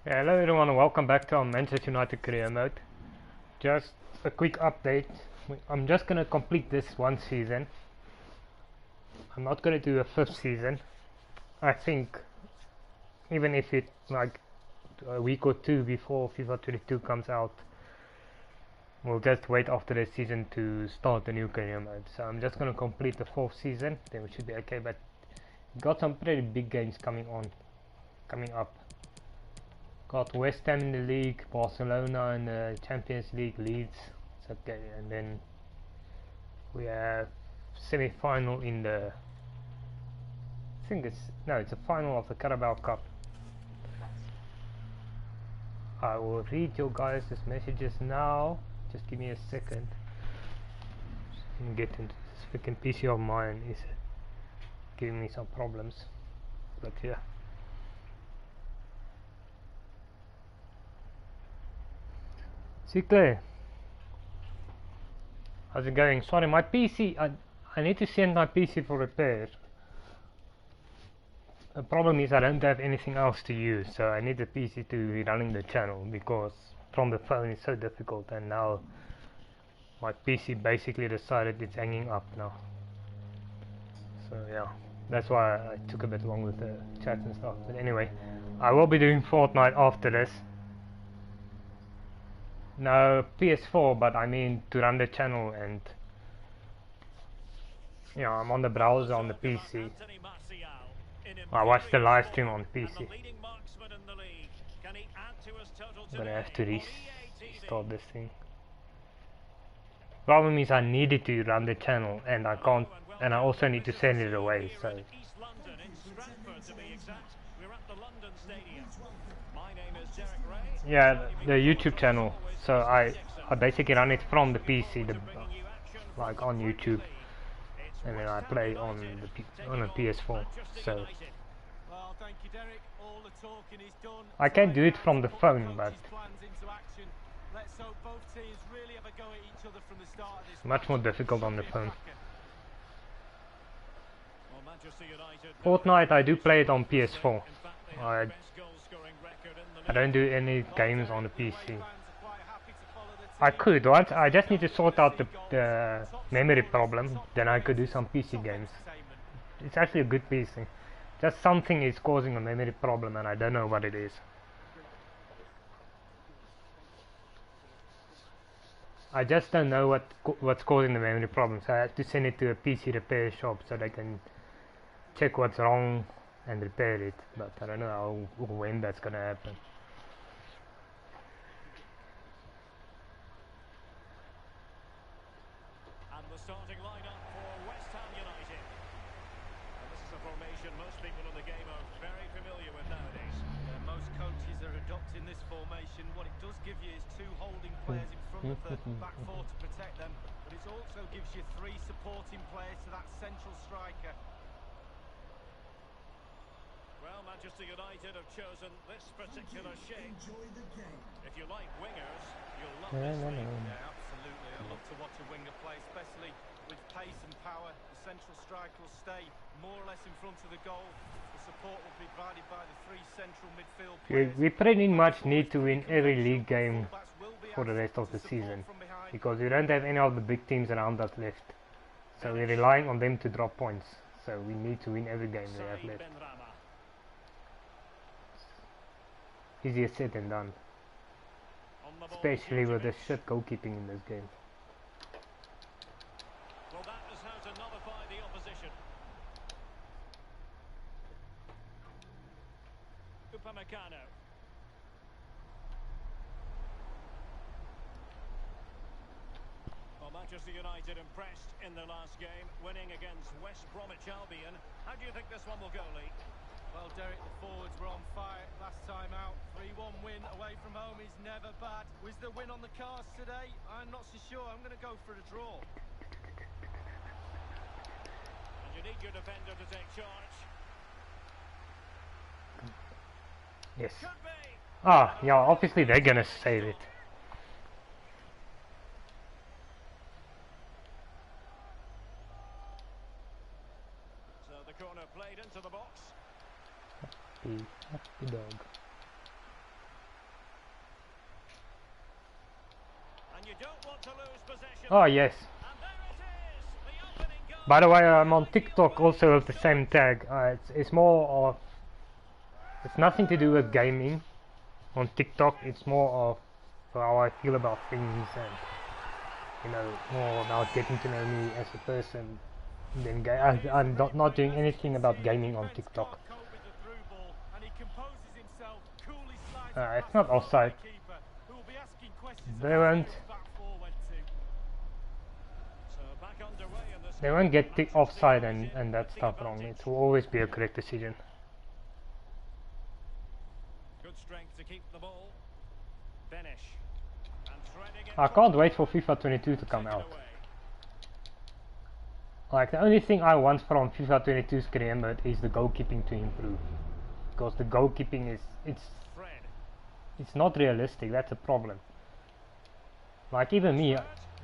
Yeah, hello everyone and welcome back to our Manchester United career mode. Just a quick update. I'm just gonna complete this one season. I'm not gonna do a fifth season. I think even if it like a week or two before FIFA 22 comes out, we'll just wait after this season to start the new career mode. So I'm just gonna complete the fourth season, then we should be okay. But got some pretty big games coming up. Got West Ham in the league, Barcelona in the Champions League, Leeds. It's okay, and then we have semi-final in the. I think it's a final of the Carabao Cup. I will read your guys' messages now. Just give me a second. Just get into this freaking PC of mine is giving me some problems. But yeah. Claire, how's it going? Sorry, my PC, I need to send my PC for repair. The problem is I don't have anything else to use, so I need the PC to be running the channel because from the phone it's so difficult, and now my PC basically decided it's hanging up now. So yeah, that's why I took a bit long with the chat and stuff. But anyway, I will be doing Fortnite after this. No, PS4, but I mean to run the channel, and yeah, I'm on the browser on the PC. I watched the live stream on PC. I'm gonna have to restart this thing. Problem is I needed to run the channel and I can't, and I also need to send it away, so yeah, the YouTube channel. So I basically run it from the PC, like on YouTube, and then I play on a PS4. So I can do it from the phone, but it's much more difficult on the phone. Fortnite, I do play it on PS4. I don't do any games on the PC. I could, once I just need to sort out the memory problem, then I could do some PC games. It's actually a good PC. Just something is causing a memory problem and I don't know what it is. I just don't know what's causing the memory problem, so I have to send it to a PC repair shop so they can check what's wrong and repair it, but I don't know how or when that's gonna happen. And the starting lineup for West Ham United. And this is a formation most people in the game are very familiar with nowadays. Most coaches are adopting this formation. What it does give you is two holding players in front of the back four to protect them, but it also gives you three supporting players to that central striker. Well, Manchester United have chosen this particular shape. If you like wingers, you'll love this league. Yeah, absolutely. I love to watch a winger play, especially with pace and power. The central striker will stay more or less in front of the goal. The support will be provided by the three central midfield players. We pretty much need to win every league game for the rest of the season, because we don't have any of the big teams around us left. So we're relying on them to drop points. So we need to win every game we have left. Easier said than done, especially with the shit goalkeeping in this game. Well, that is how to nullify the opposition. Upamecano. Well, Manchester United impressed in their last game, winning against West Bromwich Albion. How do you think this one will go, Lee? Well, Derek, the forwards were on fire last time out. 3-1 win away from home is never bad. Was the win on the cards today? I'm not so sure. I'm going to go for a draw. And you need your defender to take charge. Yes. Ah, yeah, obviously they're gonna save it. So the corner played into the box. Happy dog. Oh yes. And there it is, the opening goal. By the way, I'm on TikTok also with the same tag. It's more of, it's nothing to do with gaming on TikTok. It's more of how I feel about things and, you know, more about getting to know me as a person. Then I'm not doing anything about gaming on TikTok. It's not offside. They won't. They won't get the offside and that stuff wrong. It will always be a correct decision. Good strength to keep the ball. Finish. And threading it. I can't wait for FIFA 22 to come out. Like, the only thing I want from FIFA 22's career mode is the goalkeeping to improve. Because the goalkeeping is, it's not realistic, that's a problem. Like, even me,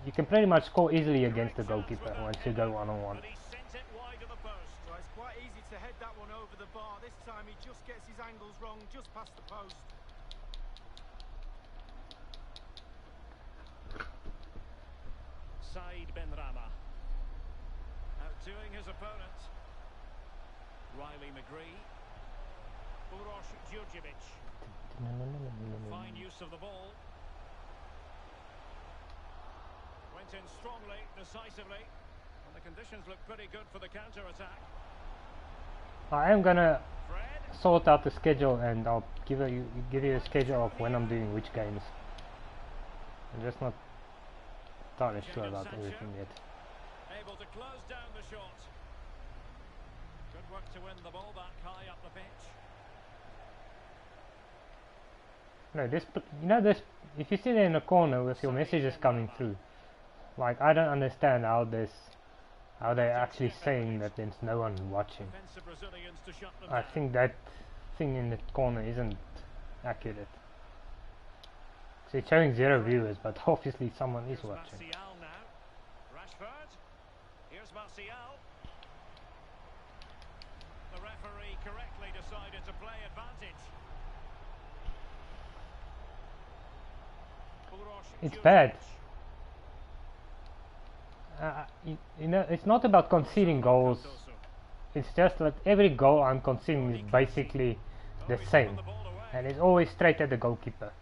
you can pretty much score easily against the goalkeeper once you go one-on-one. But he sent it wide of the post. Well, it's quite easy to head that one over the bar. This time he just gets his angles wrong, just past the post. Said Benrahma. Outdoing his opponent. Riley McGree. Uroš Djurdjevic. Fine use of the ball. Went in strongly, decisively. And the conditions look pretty good for the counter-attack. I am gonna Fred. sort out the schedule and I'll give you a schedule of when I'm doing which games. I'm just not entirely sure about everything yet. Able to close down the shot. Good work to win the ball back high up the pitch. No, you know this. If you sit there in the corner with your messages coming through, like, I don't understand how they're actually saying that there's no one watching. Defensive Brazilians to shut them I down. think that thing in the corner isn't accurate. So it's showing 0 viewers, but obviously someone is Here's watching. Martial now. Rashford. Here's Martial. The referee correctly decided to play advantage. Uroš It's Djurdjevic. bad. You know, it's not about conceding goals. It's just that every goal I'm conceding is basically the same, and it's always straight at the goalkeeper.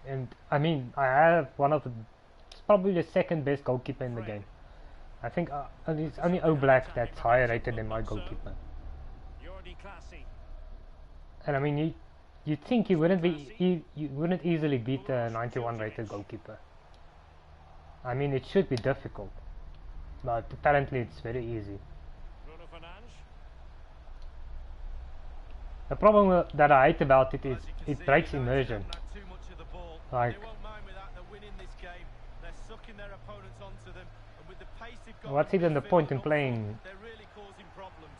And I mean, I have it's probably the second best goalkeeper in the game. I think it's only Oblak that's higher rated than my goalkeeper. Jordi Classy. And I mean, you'd think you wouldn't easily beat a 91 rated goalkeeper. I mean, it should be difficult, but apparently it's very easy. Bruno Fernandes. The problem that I hate about it is As you can it see, breaks the guys immersion. haven't had too much of the ball. Like, They won't mind with that. They're winning this game. They're sucking their opponents onto them, and with the pace they've got, what's even the point in playing they're really causing problems.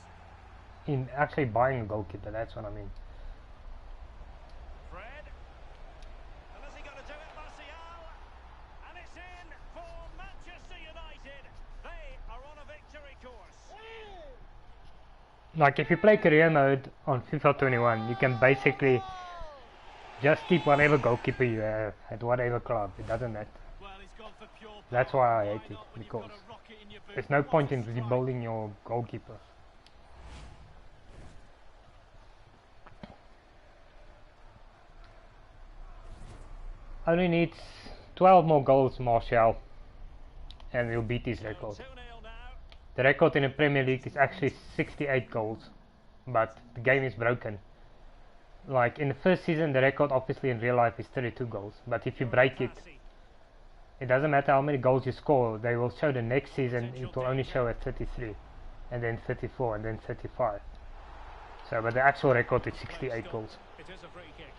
in actually buying a goalkeeper? That's what I mean. Fred. And has he got to do it, Martial? And it's in for Manchester United. They are on a victory course. Like, if you play career mode on FIFA 21, you can basically just keep whatever goalkeeper you have at whatever club. It doesn't matter. Well, he's gone for pure That's power. why I Why hate it, not when you've because got a rocket in your boot? there's no What point a in strike. rebuilding your goalkeeper. Only needs 12 more goals, Martial, and we'll beat his record. 2-0 now. The record in the Premier League is actually 68 goals, but the game is broken. Like, in the first season, the record obviously in real life is 32 goals, but if you break it, Classy. it doesn't matter how many goals you score, they will show the next season, it will only show at 33, and then 34, and then 35. So, but the actual record is 68 goals. It is a free kick.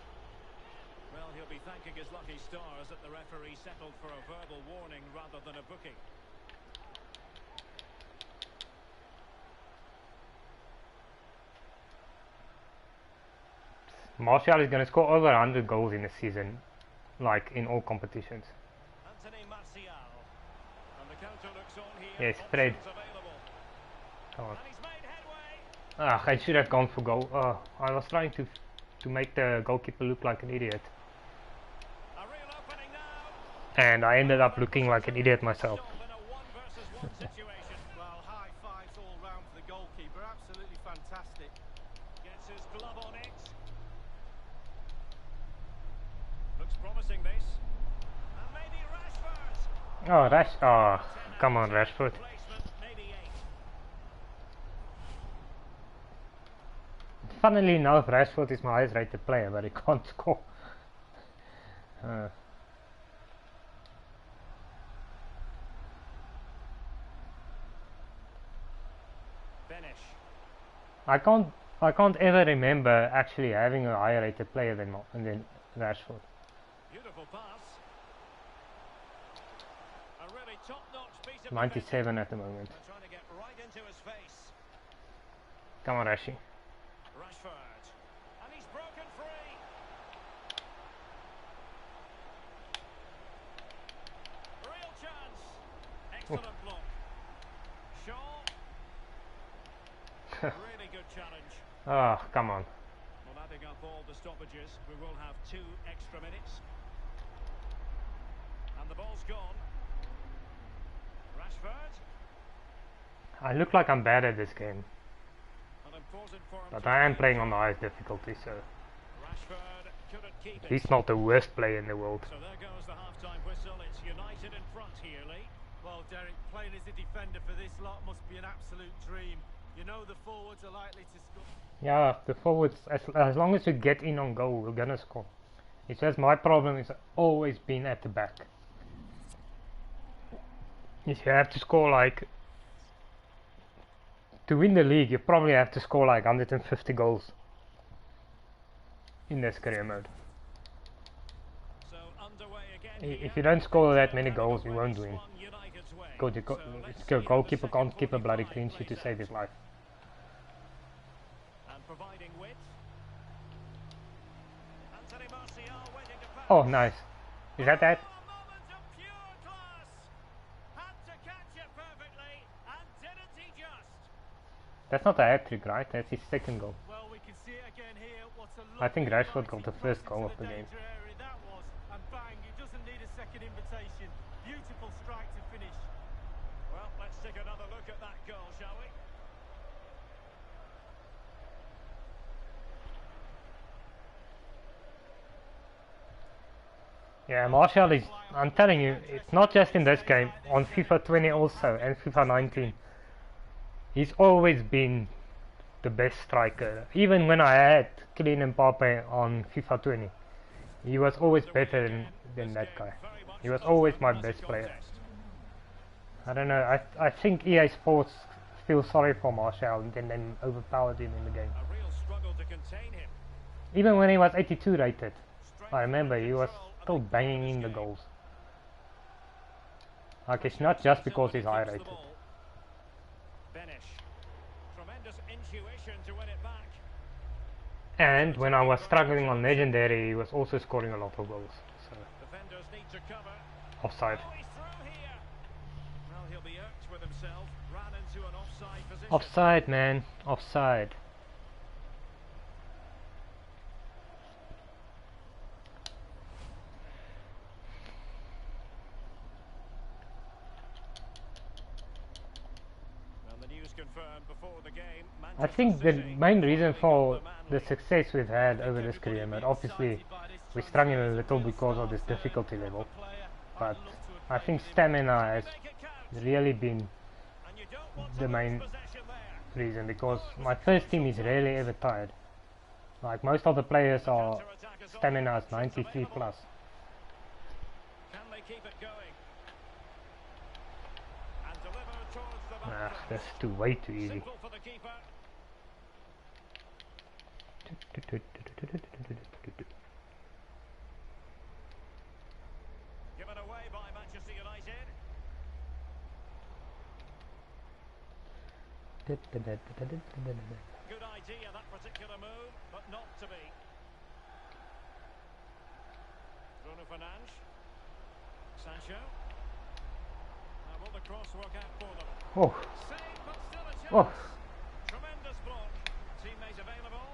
Well, he'll be thanking his lucky stars that the referee settled for a verbal warning rather than a booking. Martial is going to score over 100 goals in a season, like in all competitions. Anthony Martial. And the counter looks on here. Yes, Fred. Options available. Come on. And he's made headway. Ah, I should have gone for goal. Oh, I was trying to make the goalkeeper look like an idiot, A real opening now. and I ended up looking like an idiot myself. Been situation. Well, high fives all round for the goalkeeper. Absolutely fantastic. Gets his glove on it. Looks promising, this. And maybe Rashford. Oh, oh, come on, Rashford. Placement, maybe 8. Funnily enough, Rashford is my highest rated player, but he can't score. Finish. I can't ever remember actually having a higher rated player than Rashford. Beautiful pass. A really top-notch piece of 97 at the moment. defending. Trying to get right into his face. Come on, Rashi. Rashford. And he's broken free. Real chance. Excellent block. Shaw. Really good challenge. Oh, come on. Well, adding up all the stoppages, we will have 2 extra minutes. And the ball's gone. Rashford. I look like I'm bad at this game, An important for him but to I am play. playing on the highest difficulty, so Rashford couldn't keep it. he's not the worst player in the world. So there goes the half-time whistle. It's United in front here, Lee. Well, Derek, playing as a defender for this lot must be an absolute dream. You know the forwards are likely to score. Yeah, the forwards, as long as we get in on goal, we're gonna score. It's just my problem is always been at the back. If you have to score like, to win the league, you probably have to score like 150 goals in this career mode. So underway again. If you don't score that many goals, you won't win. United's way. Because So let's see your if goalkeeper the can't second keep a bloody 45 clean sheet to plays save his out. life. And providing width. Anthony Martial waiting to pass. Oh, nice. Is that that? A moment of pure class. Had to catch it perfectly, and didn't he just? That's not a hat-trick, right? That's his second goal. Well, we can see it again here. What a I think lovely Rashford got the lighted first cross goal into of the game. danger area. That was, and bang, he doesn't need a second invitation. Beautiful strike to finish. Well, let's take another look at that goal, shall we? Yeah, Martial is, I'm telling you, it's not just in this game, on FIFA 20 also, and FIFA 19. He's always been the best striker. Even when I had Kylian Mbappe on FIFA 20, he was always better than that guy. He was always my best player. I don't know, I think EA Sports feels sorry for Martial and then overpowered him in the game. A real struggle to contain him. Even when he was 82 rated, I remember he was still banging in the goals. Like, it's not just because he's high rated. Finish. Tremendous intuition to win it back. And when I was struggling on Legendary, he was also scoring a lot of goals. So, Defenders need to cover. offside. Oh, he's through here. Well, he'll be irked with himself. Ran into an offside position. Offside, man. Offside. And the news confirmed before the game. I think the main reason for the success we've had over this career mode, obviously we strung him a little because of this difficulty level, but I think stamina has really been the main reason, because my first team is rarely ever tired. Like, most of the players are stamina is 93 plus. Can they keep it going? And deliver towards the back. Ah, that's way too easy. Simple for the keeper. Given away by Manchester United. Good idea, that particular move, but not to be. Bruno Fernandes. Sancho. Now will the cross work out for them? Oh, Save, but still a chance. oh, Tremendous block. Teammate available.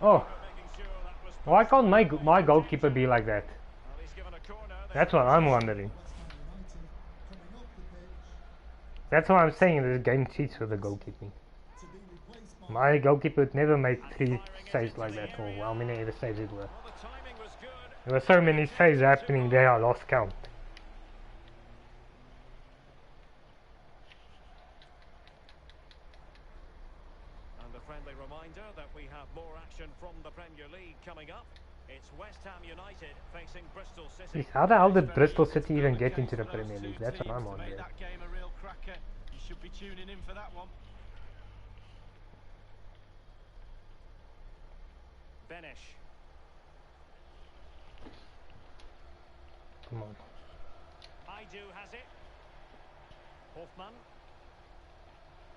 oh. Making sure that was Why can't my goalkeeper be like that? well, he's given a corner. That's what I'm wondering. That's why I'm saying this game cheats with the goalkeeping. My goalkeeper would never make 3 saves like that, or how many ever saves it were. Well, the timing was good. There were so many saves happening there, I lost count. And a friendly reminder that we have more action from the Premier League coming up. It's West Ham United facing Bristol City. How the hell did Bristol City even get into the Premier League? That's what I'm wondering. That game a real cracker. You should be tuning in for that one. Benish. Come on. Aidu has it. Hoffman.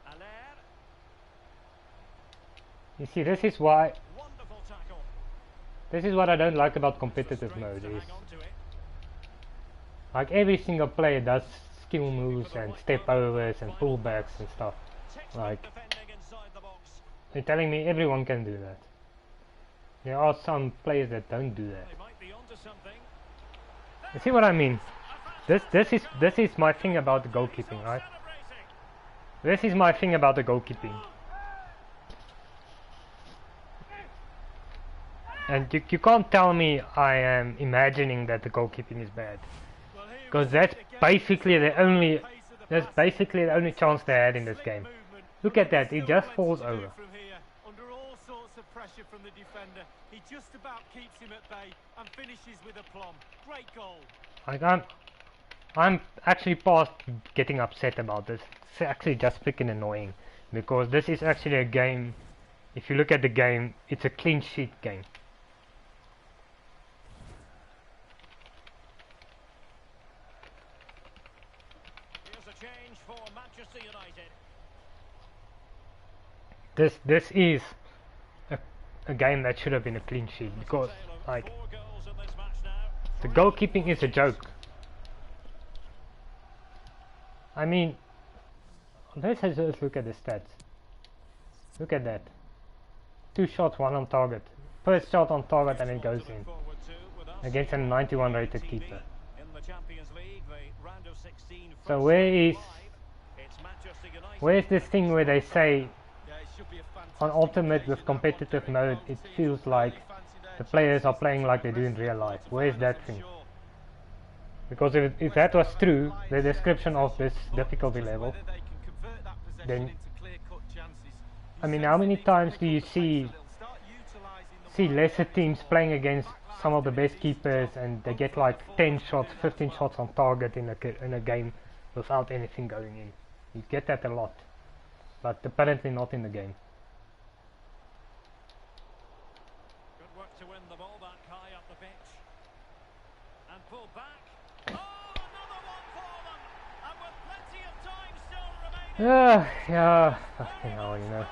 Allaire. You see, this is why. Wonderful tackle. This is what I don't like about competitive mode. Is like every single player does skill moves and step overs and pullbacks and stuff. Like they're telling me everyone can do that. There are some players that don't do that. You see what I mean? This is my thing about the goalkeeping, right? This is my thing about the goalkeeping. And you can't tell me I am imagining that the goalkeeping is bad, because that's basically the only chance they had in this game. Look at that, he just falls over. Under all sorts of pressure from the defender, he just about keeps him at bay and finishes with aplomb. Great goal. Like I'm actually past getting upset about this. It's actually just freaking annoying, because this is actually a game. If you look at the game, it's a clean sheet game. Change for Manchester United. This is a game that should have been a clean sheet, because like the goalkeeping is a joke. I mean, let's just look at the stats. Look at that. 2 shots, 1 on target. First shot on target and it goes in. Against a 91 rated keeper. So where's this thing where they say on ultimate with competitive mode it feels like the players are playing like they do in real life? Where's that thing? Because if that was true, the description of this difficulty level, then I mean, how many times do you see lesser teams playing against some of the best keepers and they get like 10 shots, 15 shots on target in a game without anything going in? You get that a lot, but apparently not in the game. Good work to win the ball back high up the pitch. And pull back. Oh, another one for them. And with plenty of time still remaining. Yeah, fucking hell, you know.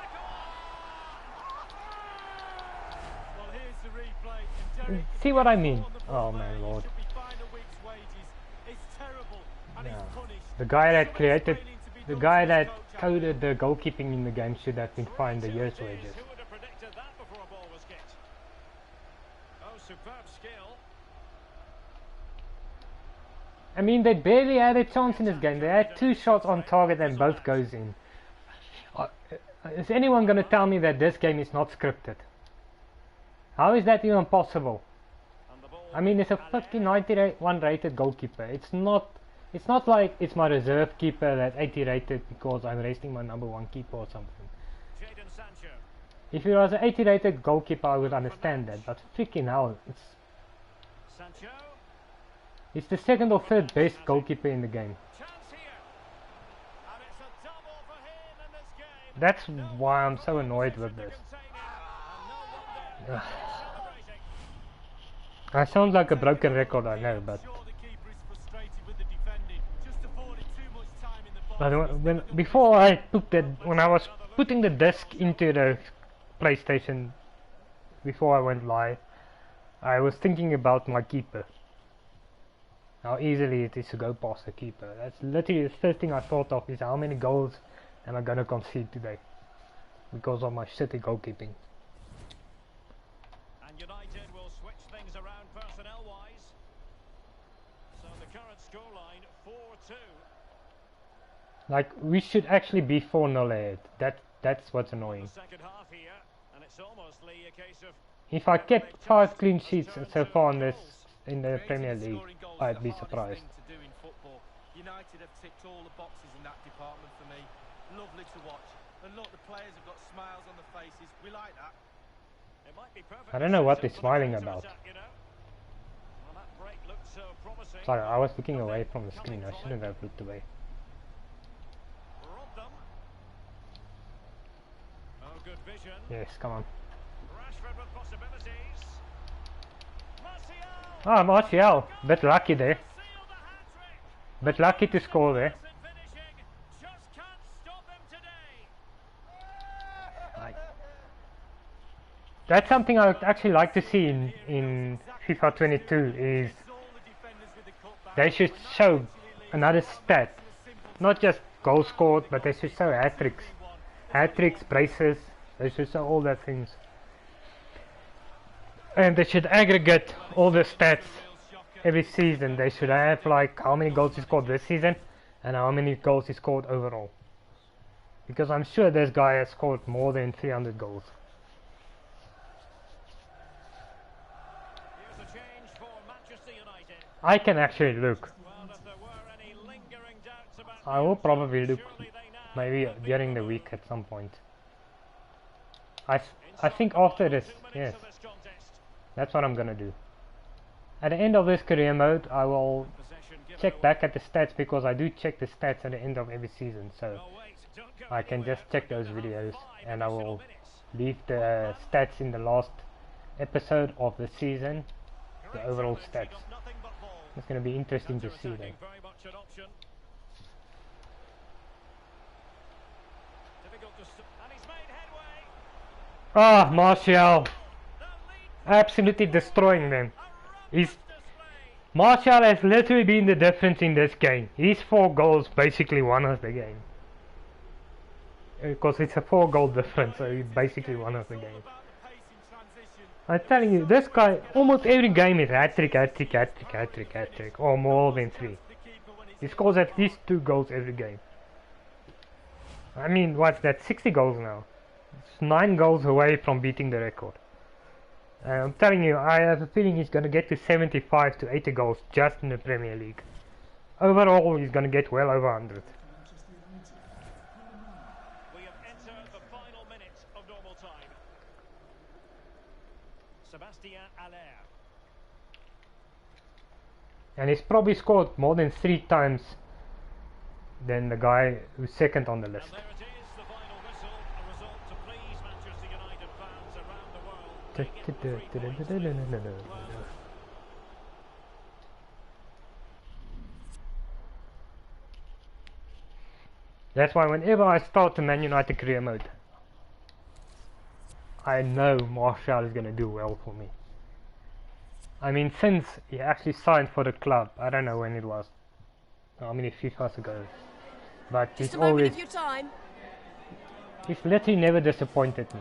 Well, here's the replay. And Derek, See what I mean? Oh my lord. should be fined a week's wages. It's terrible, and Yeah. he's punished. The guy that created, the guy that coded the goalkeeping in the game should have been fined a year's wages. Who would have predicted that before a ball was kicked? Oh, superb skill. I mean, they barely had a chance in this game. They had 2 shots on target and both goes in. Is anyone going to tell me that this game is not scripted? How is that even possible? I mean, it's a fucking 91 rated goalkeeper. It's not like it's my reserve keeper that 80 rated because I'm resting my number 1 keeper or something. Jadon Sancho. If it was an 80 rated goalkeeper, I would understand that, but freaking hell, Sancho. it's the 2nd or 3rd best goalkeeper in the game. Chance here. And it's a double for him in this game. That's why I'm so annoyed with this. I sound like a broken record, I know, but Sure, the keeper is frustrated with the defending. Just afforded too much time in the box. but before I put that, when I was putting the disc into the PlayStation, before I went live, I was thinking about my keeper. How easily it is to go past the keeper. That's literally the first thing I thought of, is how many goals am I gonna concede today because of my shitty goalkeeping. And United will switch things around personnel-wise. So the current scoreline 4-2. Like, we should actually be 4-0 ahead. That's what's annoying. Second half here, and it's almost a case of If I kept 5 clean sheets so far in the Creating Premier and League, scoring goals is I'd the be hardest surprised. thing to do in football. United have ticked all the boxes in that department for me. Lovely to watch. And look, the players have got smiles on their faces. We like that. it might be perfect. I don't know what they're smiling about. You know? Well, that break looked so promising. Sorry, I was looking away from the screen. I shouldn't have looked away. Robbed them. Oh, good vision. Yes, come on. Rashford with possibilities. Martial. Ah, Martial. Bit lucky there. Sealed the hat-trick. Bit lucky to score there. Finishing. Just can't stop him today. That's something I would actually like to see in FIFA 22 is they should show another stat. Not just goals scored, but they should show hat-tricks. Hat-tricks, braces, they should show all that things. And they should aggregate all the stats every season. They should have like how many goals he scored this season and how many goals he scored overall. Because I'm sure this guy has scored more than 300 goals. Here's a change for Manchester United. I can actually look. Well, if there were any lingering doubts about I will probably look surely they now maybe will be during the covered. week at some point. I think after this, 2 minutes yes, of this contest. that's what I'm gonna do. At the end of this career mode, I will Possession given check away. back at the stats because I do check the stats at the end of every season. So Oh, wait, don't go I can anywhere. just check We're those gonna have videos 5 and I additional will minutes. leave the stats in the last episode of the season, the Great overall challenge, he stats. got nothing but ball. It's gonna be interesting to see them. Counter-attacking, very much an option. Difficult to and he's made headway. Ah, Martial, The lead absolutely destroying them. a He's display. Martial has literally been the difference in this game. His 4 goals basically won us the game. Because it's a 4-goal difference, so he basically won us the game. About the pace in transition. I'm telling you, this guy, almost every game is hat-trick, hat-trick, hat-trick, hat-trick, hat-trick, or more than 3. The keeper when it's He scores at least 2 goals every game. I mean, what's that, 60 goals now? It's 9 goals away from beating the record. I'm telling you, I have a feeling he's going to get to 75 to 80 goals just in the Premier League. Overall, he's going to get well over 100. We have entered the final minutes of normal time. Sebastien Aller. And he's probably scored more than 3 times than the guy who's second on the And list. there it is, the final whistle, a result to please Manchester United fans around the world. Taking the 3 points. That's why whenever I start the Man United career mode, I know Martial is going to do well for me. I mean, since he actually signed for the club, I don't know when it was, how many FIFAs ago, but Just he's a moment always, of your time. he's literally never disappointed me.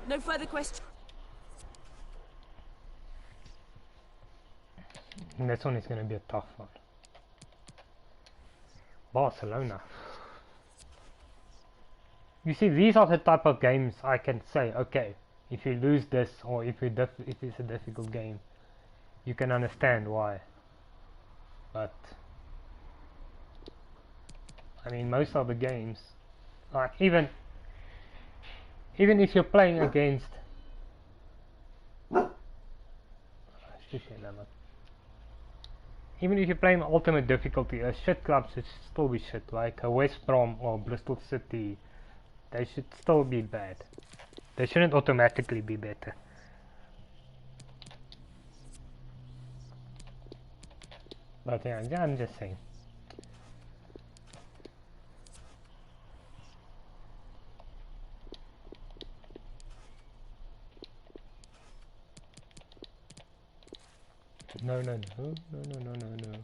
No further questions. And this one is going to be a tough one. Barcelona. You see, these are the type of games I can say, okay, if you lose this or if it's a difficult game, you can understand why. But I mean, most of the games, like even if you're playing against even if you're playing ultimate difficulty, a shit club should still be shit, like a West Brom or Bristol City. They should still be bad. They shouldn't automatically be better. But yeah, I'm just saying. No, no, no, no, no, no, no, no.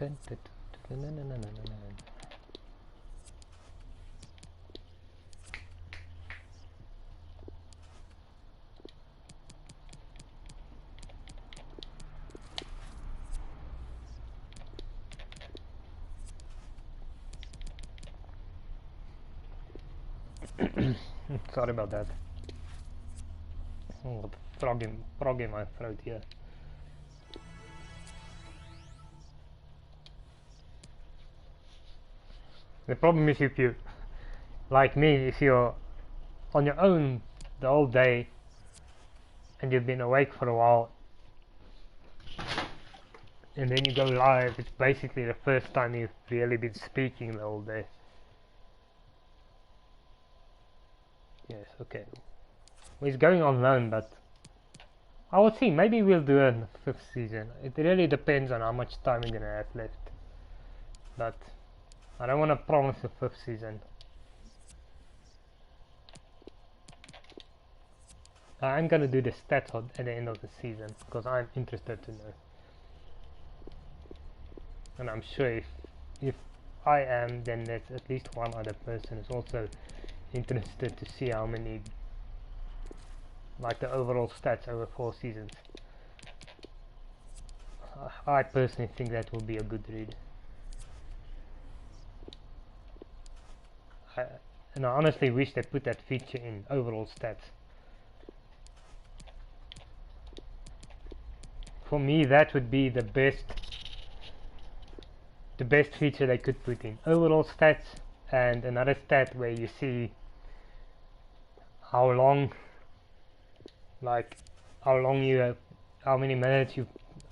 Dun, dun, dun, dun, dun, dun, dun, dun. Sorry about that. Oh, frog in my throat here. The problem is if you, like me, if you're on your own the whole day and you've been awake for a while and then you go live, it's basically the first time you've really been speaking the whole day. Yes, okay. Well, he's going on loan, but I will see. Maybe we'll do a 5th season. It really depends on how much time we're gonna have left. But I don't want to promise a 5th season. I'm gonna do the stats at the end of the season because I'm interested to know. And I'm sure if I am, then there's at least one other person who's also interested to see how many, like the overall stats over 4 seasons. I personally think that will be a good read. And I honestly wish they put that feature in overall stats. For me, that would be the best feature they could put in. Overall stats and another stat where you see how long, like how many minutes you've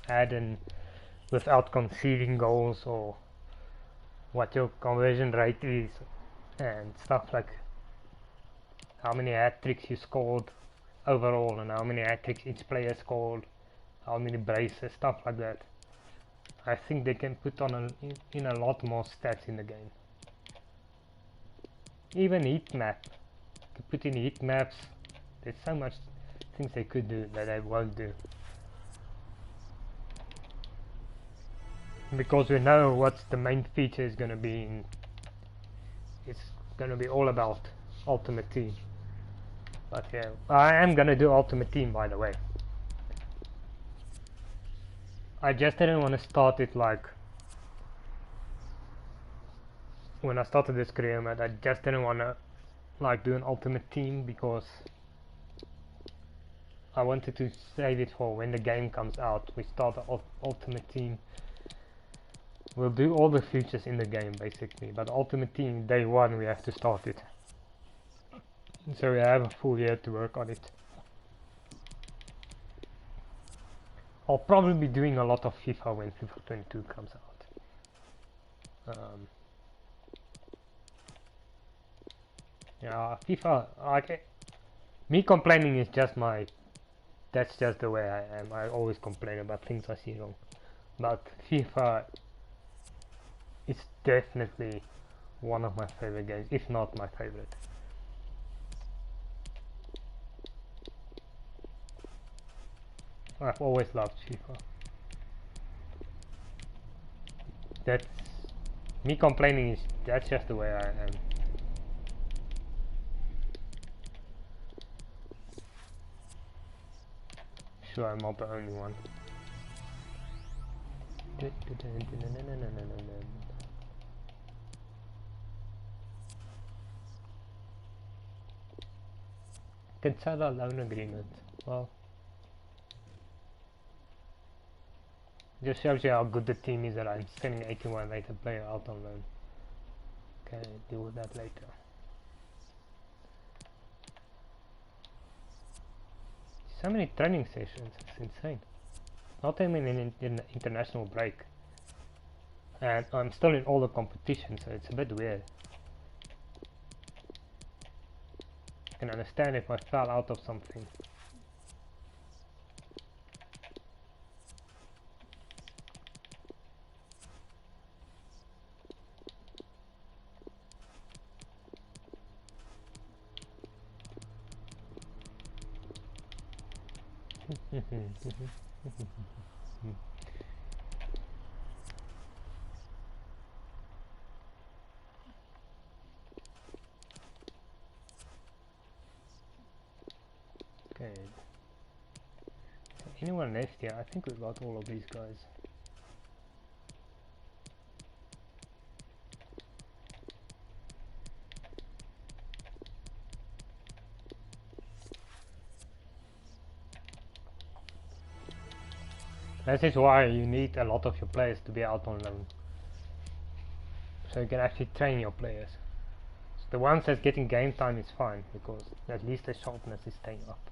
had and without conceding goals, or what your conversion rate is and stuff, like how many hat-tricks you scored overall and how many hat-tricks each player scored, how many braces, stuff like that. I think they can put on in a lot more stats in the game. Even heat map, to put in heat maps. There's so much things they could do that they won't do, because we know what the main feature is going to be in. It's going to be all about Ultimate Team. But yeah, I am going to do Ultimate Team, by the way. I just didn't want to start it like when I started this career mode. I just didn't want to like do an Ultimate Team because I wanted to save it for when the game comes out. We start the Ultimate Team. We'll do all the features in the game basically, but Ultimate Team day 1 we have to start it. So we have a full year to work on it. I'll probably be doing a lot of FIFA when FIFA 22 comes out. Yeah, FIFA, like, me complaining is just that's just the way I am. I always complain about things I see wrong. But FIFA is definitely one of my favorite games, if not my favorite. I've always loved FIFA. That's me complaining is that's just the way I am. Sure, I'm not the only one. Consider a loan agreement. Well, just shows you how good the team is that I'm sending 81 rated player out on loan. Okay, deal with that later. So many training sessions, it's insane. Not even in international break. And I'm still in all the competitions, so it's a bit weird. I can understand if I fell out of something. head. Anyone left here? I think we got all of these guys. This is why you need a lot of your players to be out on loan. So you can actually train your players. So the ones that's getting game time is fine, because at least the sharpness is staying up.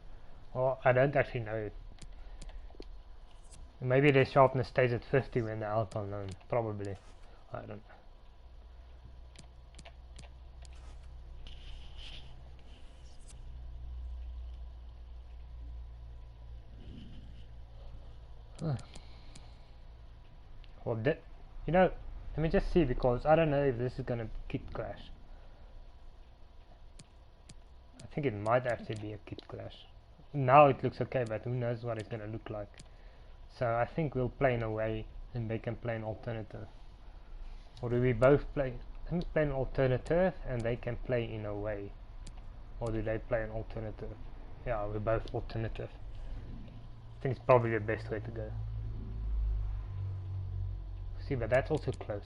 Well, I don't actually know. Maybe the sharpness stays at 50 when they're out on loan. Probably. I don't know. Well, you know, let me just see, because I don't know if this is gonna kit clash. I think it might actually be a kit clash. Now it looks okay, but who knows what it's gonna look like. So I think we'll play in away and they can play an alternative. Or do we both play? Let me play an alternative and they can play in away. Or do they play an alternative? Yeah, we're both alternative. I think it's probably the best way to go. See, but that's also close.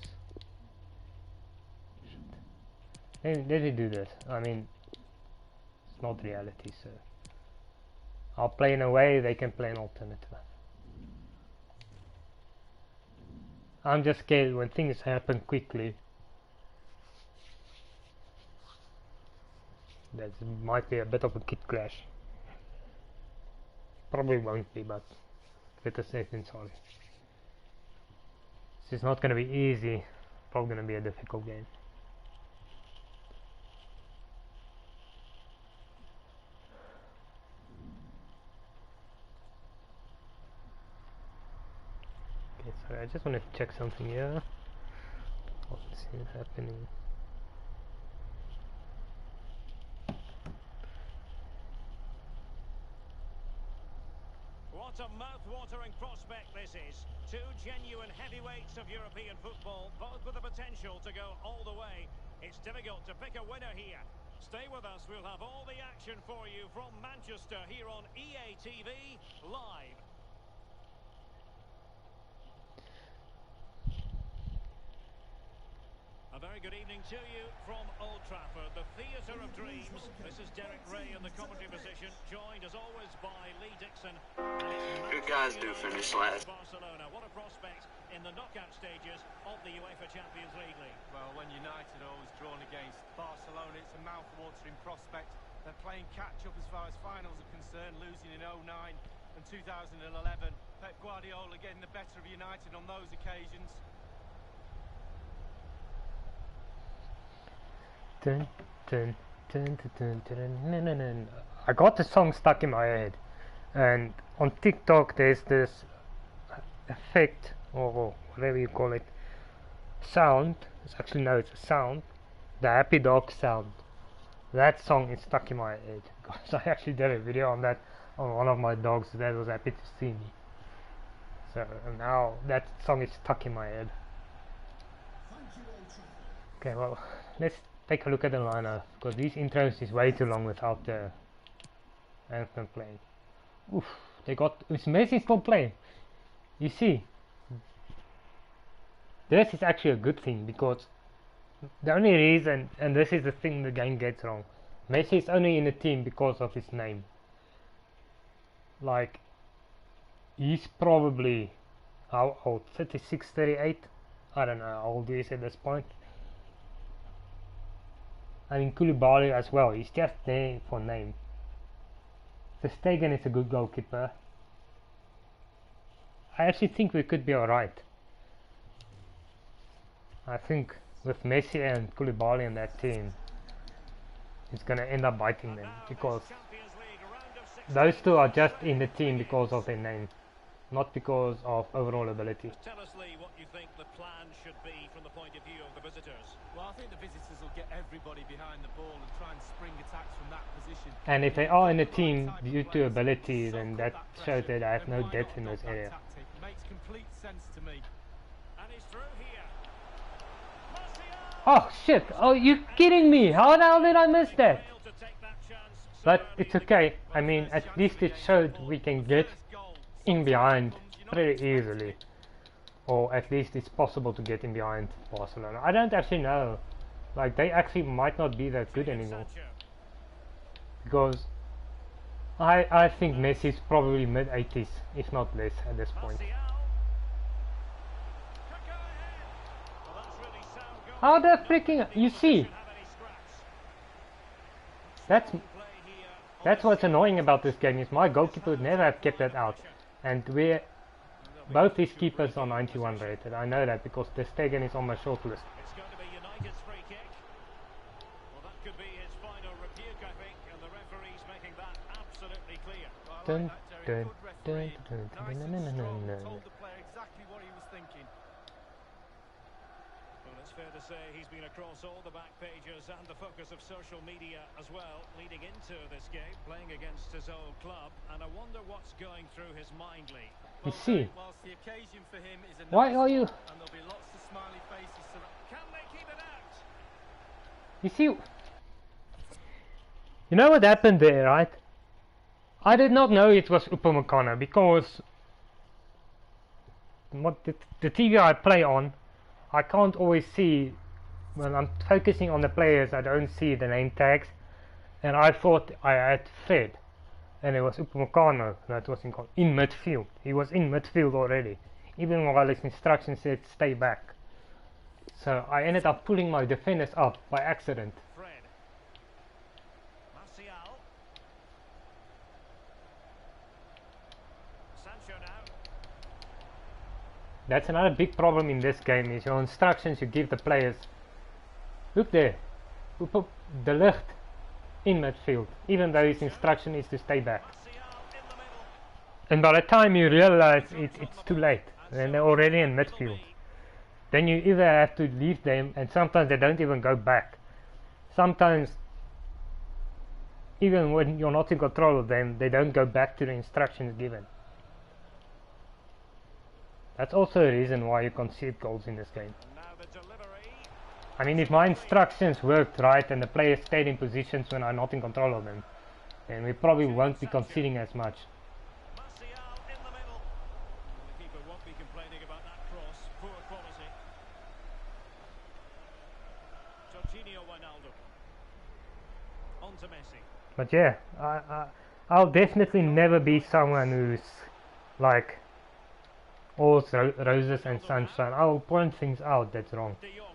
Let me do this. I mean, it's not reality, so I'll play in a way, they can play an alternative. I'm just scared when things happen quickly. That might be a bit of a kit clash. Probably won't be, but better safe than sorry. This is not going to be easy. Probably going to be a difficult game. Okay, sorry, I just want to check something here. What's happening? What a mouth-watering prospect this is. Two genuine heavyweights of European football, both with the potential to go all the way. It's difficult to pick a winner here. Stay with us, we'll have all the action for you from Manchester here on EA TV Live. A very good evening to you from Old Trafford, the theatre of dreams. This is Derek Ray in the commentary position, joined as always by Lee Dixon. Good guys do finish last. Barcelona, what a prospect in the knockout stages of the UEFA Champions League. Well, when United are always drawn against Barcelona, it's a mouth-watering prospect. They're playing catch-up as far as finals are concerned, losing in 2009 and 2011. Pep Guardiola getting the better of United on those occasions. Dun, dun, dun, dun, dun, dun, dun, dun. I got the song stuck in my head, and on TikTok there's this effect, or whatever you call it, sound. It's actually, no, it's a sound, the happy dog sound. That song is stuck in my head because I actually did a video on that, on one of my dogs that was happy to see me. So now that song is stuck in my head. Okay, well, let's take a look at the lineup, because these intros is way too long without the anthem playing. Oof, they got, it's Messi still playing. You see, this is actually a good thing, because the only reason, and this is the thing the game gets wrong, Messi is only in the team because of his name. Like, he's probably, how old, 36, 38? I don't know how old he is at this point. I mean, Koulibaly as well, he's just there for name. Verstegen is a good goalkeeper. I actually think we could be alright. I think with Messi and Koulibaly in that team, it's gonna end up biting them, because those two are just in the team because of their name, not because of overall ability. Tell us, Lee, what you think the plan should be from the point of view of the visitors. Well, I think the visitors will get everybody behind the ball and try and spring attacks from that position. And if they are in the team due to ability, then that shows that I have no depth in this area. Makes complete sense to me. And he's through here. Oh shit, oh you kidding me, how the hell did I miss that? Failed to take that chance But it's okay. I mean, at least it showed we can get in behind pretty easily. Or at least it's possible to get in behind Barcelona. I don't actually know. Like, they actually might not be that good anymore. Because I think Messi's probably mid-80s, if not less, at this point. How the freaking... You see? That's what's annoying about this game, is my goalkeeper would never have kept that out. And we're... Both these keepers are 91 rated. I know that because the Stegen is on my short list. It's going to be United's free kick. Well, that could be his final rebuke, I think, and the referee's making that absolutely clear. Dun, dun, dun, dun, Told the player exactly what he was thinking. Well, it's fair to say he's been across all the back pages and the focus of social media as well, leading into this game, playing against his old club, and I wonder what's going through his mind, Lee. You see? Whilst the occasion for him is a Why are you... and there'll be lots of smiley faces. Can they keep it out? You see... You know what happened there, right? I did not know it was Upamecano because... What the TV I play on, I can't always see... When I'm focusing on the players, I don't see the name tags. And I thought I had Fred. And it was Upamecano that was in midfield. He was in midfield already, even while his instructions said stay back. So I ended up pulling my defenders up by accident. Fred. Martial. Sancho now. That's another big problem in this game, is your instructions you give the players. Look there, the lift in midfield, even though his instruction is to stay back. And by the time you realize it's too late, then they're already in midfield. Then you either have to leave them, and sometimes they don't even go back. Sometimes, even when you're not in control of them, they don't go back to the instructions given. That's also a reason why you concede goals in this game. I mean, if my instructions worked right and the players stayed in positions when I'm not in control of them, then we probably won't be conceding as much. Martial in the middle. The keeper won't be complaining about that cross. Poor quality. Jorginho Wijnaldum. On to Messi. But yeah, I'll definitely never be someone who's like all roses and sunshine. I'll point things out that's wrong. De Jong.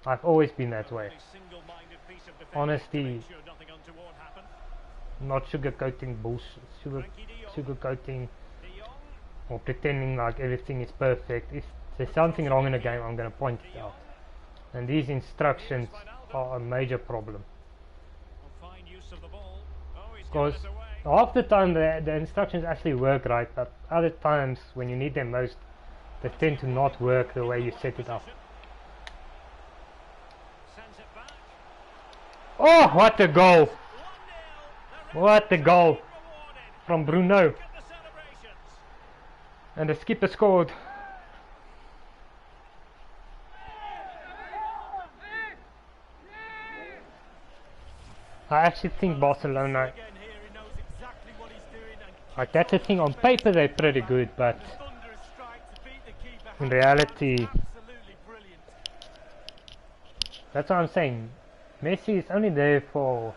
I've always been that way. Single-minded piece of defending Honesty, to make sure nothing untoward happened. not sugarcoating bullshit, sugarcoating De Jong. or pretending like everything is perfect. If there's something wrong in the game, I'm gonna point it out. And these instructions are a major problem. Fine use of the ball. Oh, he's Because given it away. half the time the instructions actually work right, but other times when you need them most, they tend to not work the way you set it up. Sends it back. Oh, what a goal! 1-0. What a goal Rewarded. from Bruno! Look at the celebrations. And the skipper scored. I actually think Barcelona, Again here, he knows exactly what he's doing and like, that's the thing, on paper they're pretty good, but thunderous strike to beat the keeper. in reality, Absolutely brilliant. that's what I'm saying. Messi is only there for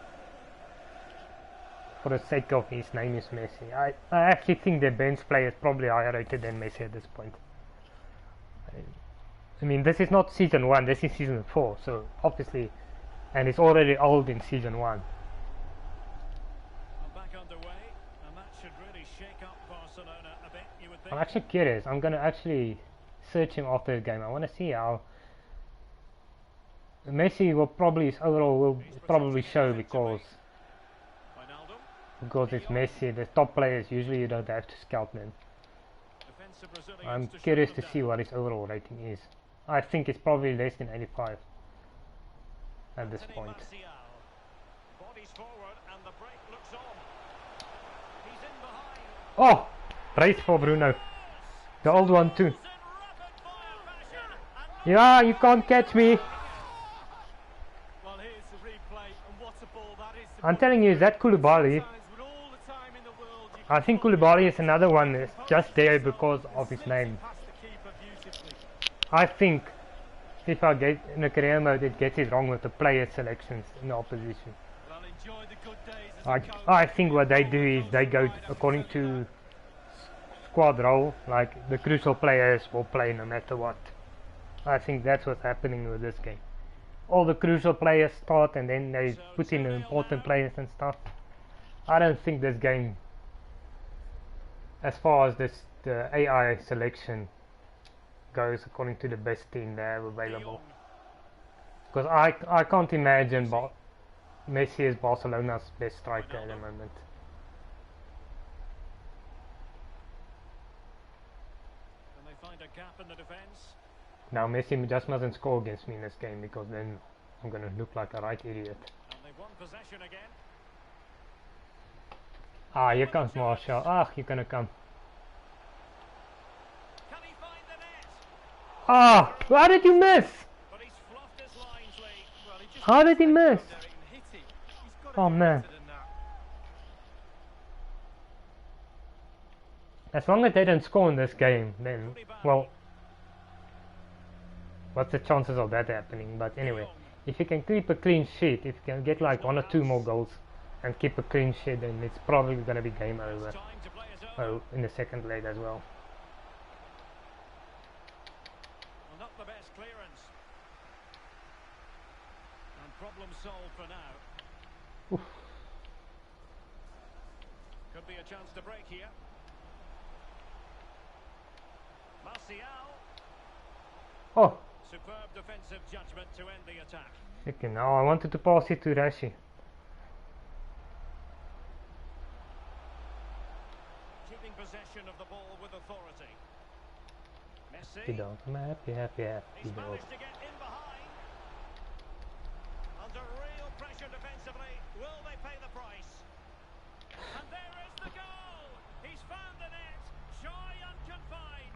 the sake of his name is Messi. I actually think their bench player is probably higher rated than Messi at this point. I mean, this is not season 1, this is season 4, so obviously, and it's already old in season 1. Well, back underway, and that should really shake up Barcelona a bit, you would think. I'm actually curious. I'm gonna actually search him after the game. I want to see how Messi will probably, his overall will probably show because Wijnaldum. it's Messi. The top players usually you don't have to scout them. Defensive Brazilians I'm to curious shut to them see down. what his overall rating is. I think it's probably less than 85 at this Anthony point. Martial. Bodies forward and the break looks on. He's in behind. Oh, praise for Bruno, the old one too. In rapid fire fashion. And Yeah, you can't catch me. Well, here's the replay, and what a ball that is. I'm telling you, that Koulibaly, I think Koulibaly is another one that's just there because of his name. I think FIFA get in a career mode, it gets it wrong with the player selections in the opposition. I think what they do is they go according to squad role, like the crucial players will play no matter what. I think that's what's happening with this game. All the crucial players start and then they put in the important players and stuff. I don't think this game, as far as the AI selection goes, according to the best team they have available. Because I can't imagine Messi is Barcelona's best striker at the moment. And they find a gap in the defence. Now Messi just mustn't score against me in this game, because then I'm gonna look like a right idiot. And they won possession again. Ah, here comes Marshall. Ah, you're gonna come. Can he find the net? Ah, how did you miss? But he's fluffed his lines, Lee. Well, he just How did he miss? There and hit it. He's got to Oh do man. better than that. As long as they don't score in this game, then, well, what's the chances of that happening? But anyway, if you can keep a clean sheet, if you can get like 1 or 2 more goals and keep a clean sheet, then it's probably going to be game over. Time to play his own. Oh, in the second leg as well. Well, not the best clearance. And problem solved for now. Oof. Could be a chance to break here. Martial. Oh, Superb defensive judgment to end the attack. okay, now I wanted to pass it to Rashi. Keeping possession of the ball with authority. Messi. Happy dog, I'm a happy He's dog. managed to get in behind. Under real pressure defensively. Will they pay the price? And there is the goal. He's found the net. Shy and confined.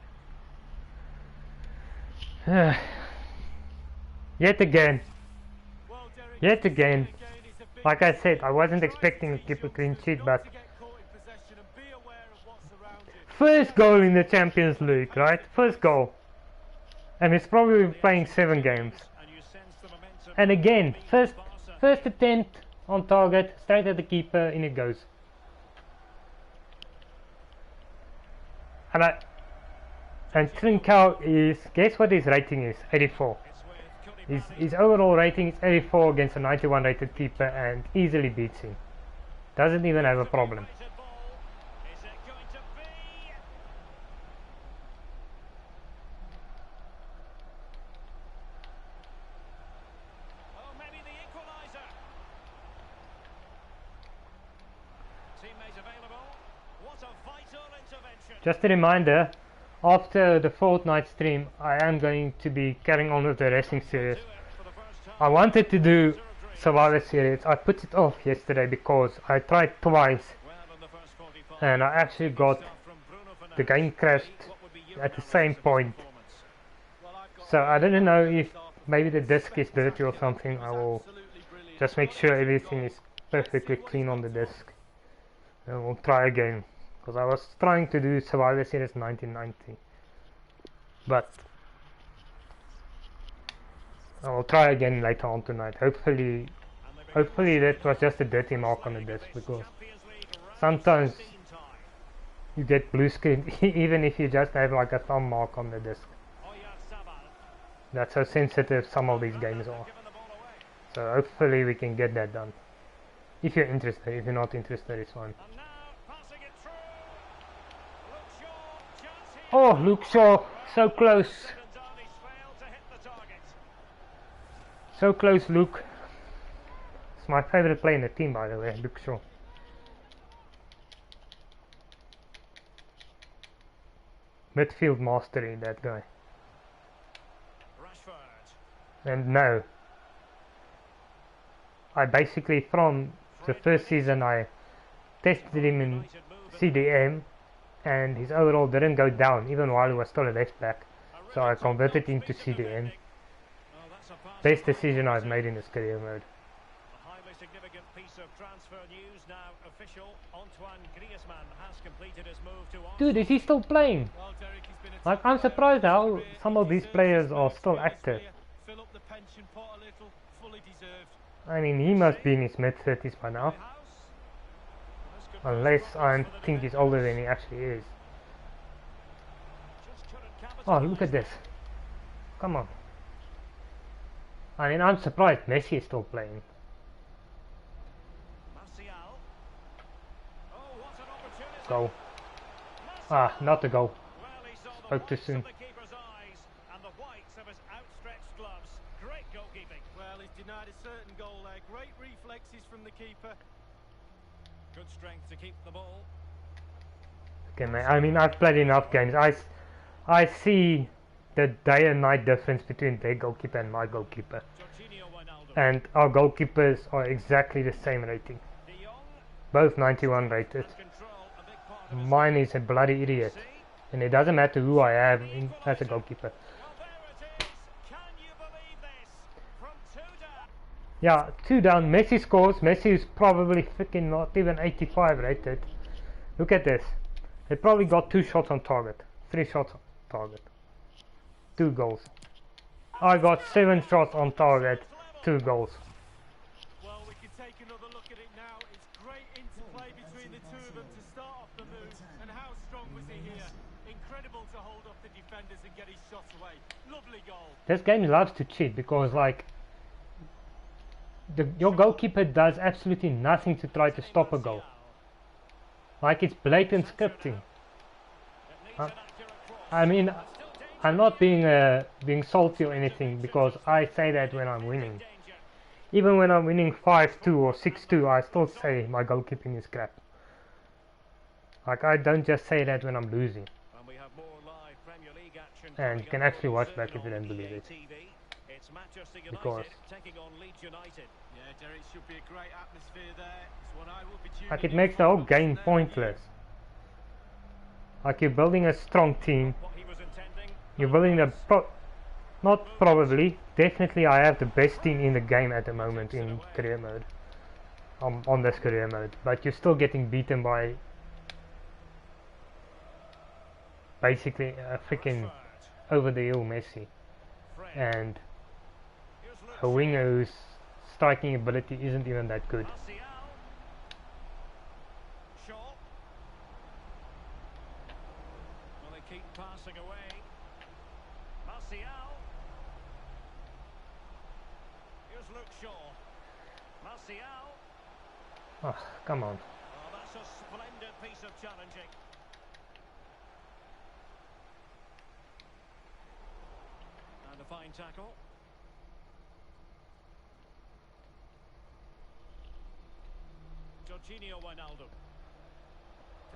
Yet again, Well, Derek, yet again. is a big Like I said, I wasn't try to expecting to teach keep a youngsters clean sheet, not but to get caught in possession and be aware of what's around you. first goal in the Champions League, right? First goal. And he's probably been playing 7 games. And you sense the momentum. And again, Barca. first attempt on target, straight at the keeper, in it goes. And Trincao is, guess what his rating is? 84. It's with Koulibaly. His overall rating is 84 against a 91 rated keeper and easily beats him. Doesn't even have a problem. Weighted ball. Is it going to be? Oh, maybe the equaliser. Teammate available. What a vital intervention. Just a reminder, after the fortnight stream, I am going to be carrying on with the racing series. Do it for the first time. I wanted to do Survivor Series. I put it off yesterday because I tried twice Well, in the first 45. and I actually got Start from Bruno the Fernandes. game crashed What would be your at the analysis same of his point. performance? Well, I've got So I don't know if maybe the disc is dirty or something. I will absolutely brilliant. just make sure everything is perfectly clean on the disc. And we'll try again. Because I was trying to do Survivor Series 1990. But I will try again later on tonight. Hopefully that was just a dirty mark on the disc, because sometimes you get blue screen even if you just have like a thumb mark on the disc. That's how sensitive some of these games are. So hopefully we can get that done. If you're interested. If you're not interested, it's fine. Oh, Luke Shaw, so close. So close, Luke. It's my favorite player in the team, by the way, Luke Shaw. Midfield mastery, that guy. And no, I basically, from the first season, I tested him in CDM and his overall didn't go down even while he was still a left back, so I converted him to CDM. Best decision I've made in this career mode. A highly significant piece piece of transfer news now official. Antoine Griezmann has completed his move to Arsenal. Dude, is he still playing? Well, Derek, he's been a Like, top I'm player surprised in his how career. some of He these deserves players his are first still place active. here. Fill up the pension pot a little, fully deserved. I mean, he must be in his mid-30s by now. Unless I think he's older than he actually is. Oh, look at this. Come on. I mean, I'm surprised Messi is still playing. Goal. Ah, not the goal. Spoke too soon. Well, he's denied a certain goal there. Great reflexes from the keeper. Good strength to keep the ball. Okay, mate. I mean, I've played enough games. I see the day and night difference between their goalkeeper and my goalkeeper. And our goalkeepers are exactly the same rating. Both 91 rated. Mine is a bloody idiot. And it doesn't matter who I have as a goalkeeper. Yeah, 2 down. Messi scores. Messi is probably freaking not even 85 rated. Look at this. They probably got 2 shots on target. 3 shots on target. 2 goals. I got 7 shots on target. 2 goals. Well, we can take another look at it now. It's great interplay between the two of them to start off the move. And how strong was he here? Incredible to hold off the defenders and get his shot away. Lovely goal. This game loves to cheat because, like, your goalkeeper does absolutely nothing to try to stop a goal. Like, it's blatant scripting. I mean, I'm not being salty or anything, because I say that when I'm winning. Even when I'm winning 5-2 or 6-2, I still say my goalkeeping is crap. Like, I don't just say that when I'm losing. And you can actually watch back if you don't believe it. Because Derek, should be a great atmosphere there. It's one I will be tuning like, it in makes the for. whole game pointless. Like, you're building a strong team. You're building definitely I have the best team in the game at the moment in career mode. On this career mode. But you're still getting beaten by basically a freaking over the hill Messi. And a winger whose striking ability isn't even that good. Keep passing away. Martial. Here's Luke Shaw. Martial. Oh, come on. Oh, that's a splendid piece of challenging. And a fine tackle. Jorginho Wijnaldum.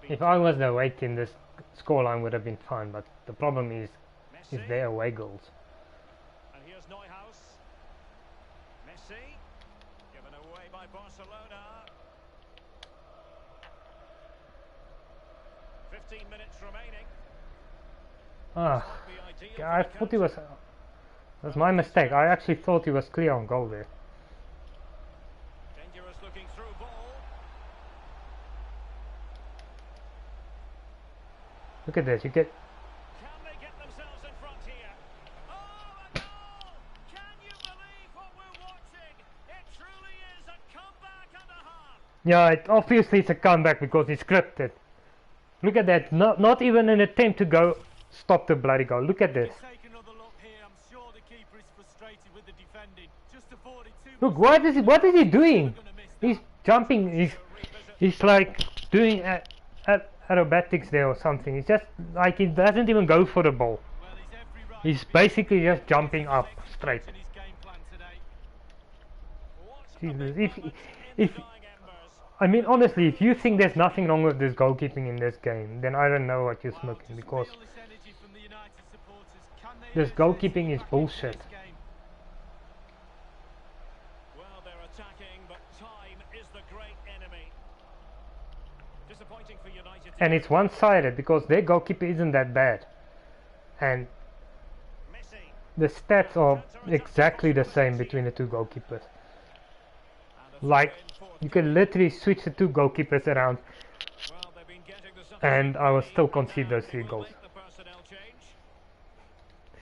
If I was the away team, this scoreline would have been fine, but the problem is their away goals. And here's Neuhaus. Messi, given away by Barcelona. 15 minutes remaining. Ah, I thought he was... That's my mistake. I actually thought he was clear on goal there. Dangerous looking through ball. Look at this, you get... Can they get themselves in front here? Oh, a goal! Can you believe what we're watching? It truly is a comeback and a half. Yeah, obviously it's a comeback because it's scripted. Look at that, not even an attempt to go stop the bloody goal. Look at this. Take another look here. I'm sure the keeper is frustrated with the defending. Just avoided too Look, much. what is he doing? He's jumping, he's like doing aerobatics there or something. It's just like he doesn't even go for the ball. Well, he's every right He's to basically just jumping up straight. in his game plan today. Jesus, if I mean, honestly, if you think there's nothing wrong with this goalkeeping in this game, then I don't know what you're smoking, because Feel this energy from the United supporters. Can they this ever goalkeeping take is back bullshit. this game? Well, they're attacking, but time is the great enemy. Disappointing for United. And it's one-sided because their goalkeeper isn't that bad. And Messi. the stats are exactly the same between the two goalkeepers. And a Like, throw in for You could literally switch the two goalkeepers around Well, they've been getting the and I will still concede those 3 goals.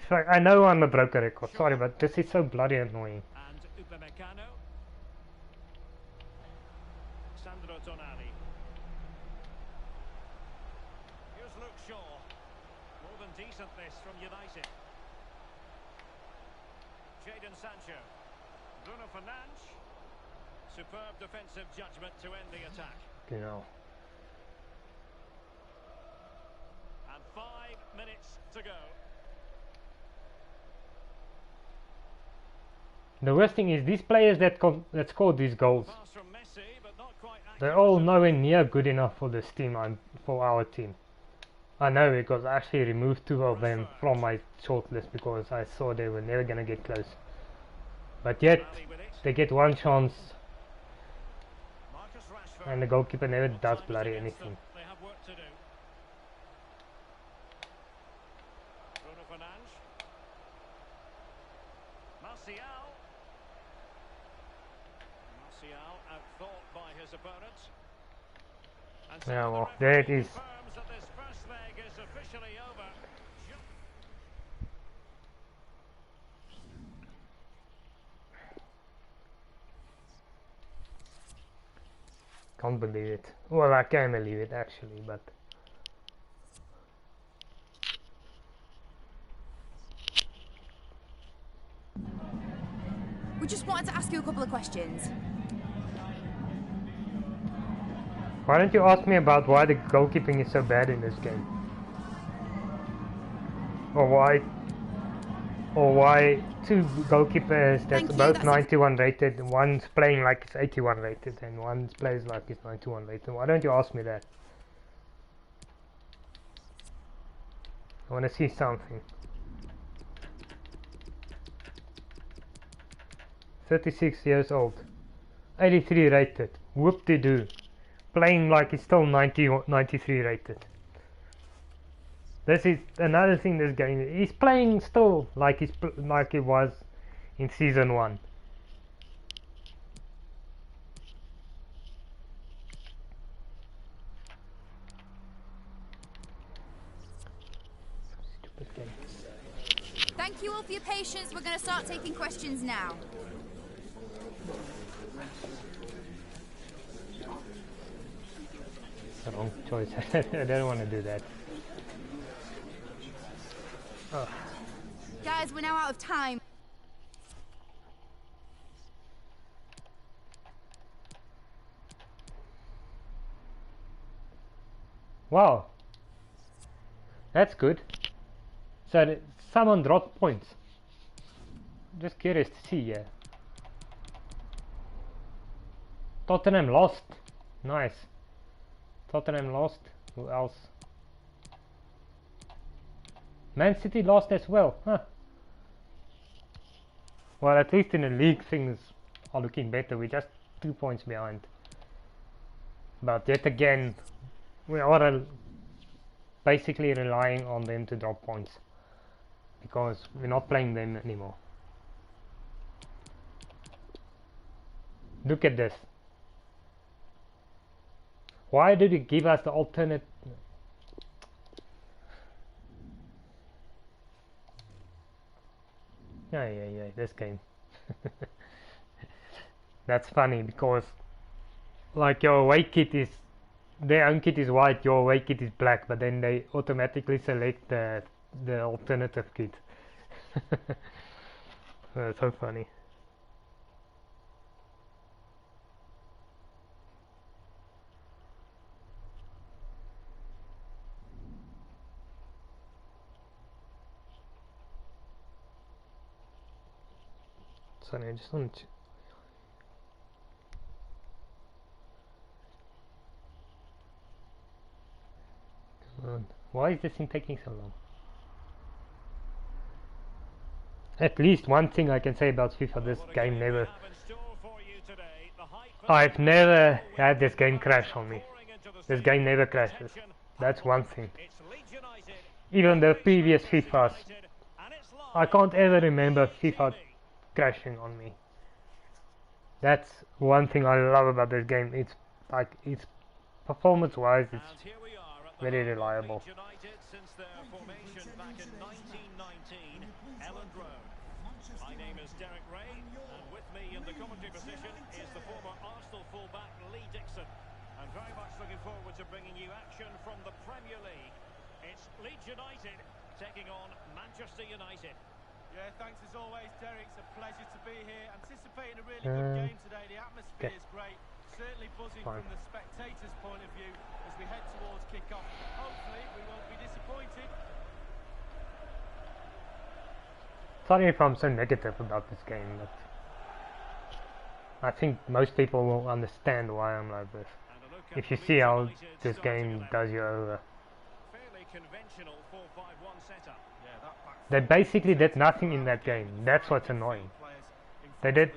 So I know I'm a broken record, sorry, but this is so bloody annoying. And Upamecano. Sandro Tonali. Here's Luke Shaw. More than decent this from United. Jadon Sancho. Bruno Fernandes. Superb defensive judgment to end the attack. You know. And 5 minutes to go. The worst thing is these players that scored these goals, Pass from Messi, but not quite they're all nowhere near good enough for this team and for our team. I know because I actually removed 2 of them from my shortlist because I saw they were never gonna get close. But yet they get 1 chance Marcus Rashford. and the goalkeeper never does bloody anything. They have work to do. Bruno Fernandes. Martial. Martial outthought by his opponent. And so Yeah, the well, referee there it is. confirms that this first leg is officially over. Can't believe it. Well, I can believe it actually, but We just wanted to ask you a couple of questions. why don't you ask me about why the goalkeeping is so bad in this game? Or why 2 goalkeepers Thank that's you, both that's 91 rated, one's playing like it's 81 rated and one plays like it's 91 rated. Why don't you ask me that? I want to see something. 36 years old, 83 rated, whoop-de-doo, playing like he's still 93 rated. This is another thing this game, he's playing still like like he was in season 1. Stupid game. Thank you all for your patience. We're going to start taking questions now. Wrong choice. I don't want to do that. Oh. Guys, we're now out of time. Wow, that's good. So someone dropped points. Just curious to see. Yeah. Tottenham lost. Nice. Tottenham lost. Who else? Man City lost as well. Huh. Well, at least in the league things are looking better. We're just 2 points behind. But yet again, we are basically relying on them to drop points because we're not playing them anymore. Look at this. Why did you give us the alternate? Yeah, this game. That's funny because like your away kit is, their own kit is white, your away kit is black, but then they automatically select the alternative kit. That's so funny. Sorry, I just want to. Come on. Why is this thing taking so long? At least one thing I can say about FIFA, this game never... I've never had this game crash on me. This game never crashes. That's one thing. Even the previous FIFAs, I can't ever remember FIFA crashing on me. That's one thing I love about this game. It's like, it's performance-wise, And it's here we are at the very home of reliable. Leeds United since their formation back in 1919, Elland Road. My name is Derek Ray, and with me in the commentary position is the former Arsenal fullback Lee Dixon. I'm very much looking forward to bringing you action from the Premier League. It's Leeds United taking on Manchester United. Yeah, thanks as always, Derek. It's a pleasure to be here. Anticipating a really good game today. The atmosphere is great. Certainly buzzing from the spectators' point of view as we head towards kick-off. Hopefully, we won't be disappointed. Sorry if I'm so negative about this game, but I think most people will understand why I'm like this. And a look at If you the see Leeds how United this starting game 11. does you over. Fairly conventional 4-5-1 setup. Yeah, that back They basically did nothing in that game. That's what's annoying. They did,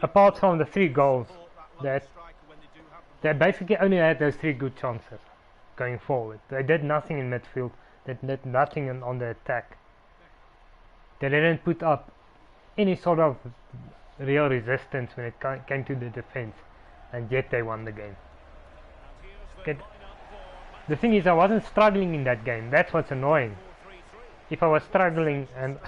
apart from the 3 goals, that they basically only had those 3 good chances going forward. They did nothing in midfield. They did nothing on the attack. They didn't put up any sort of real resistance when it came to the defense, and yet they won the game. And here's the Okay. lineup for The thing is, I wasn't struggling in that game. That's what's annoying. 4-3-3. If I was struggling and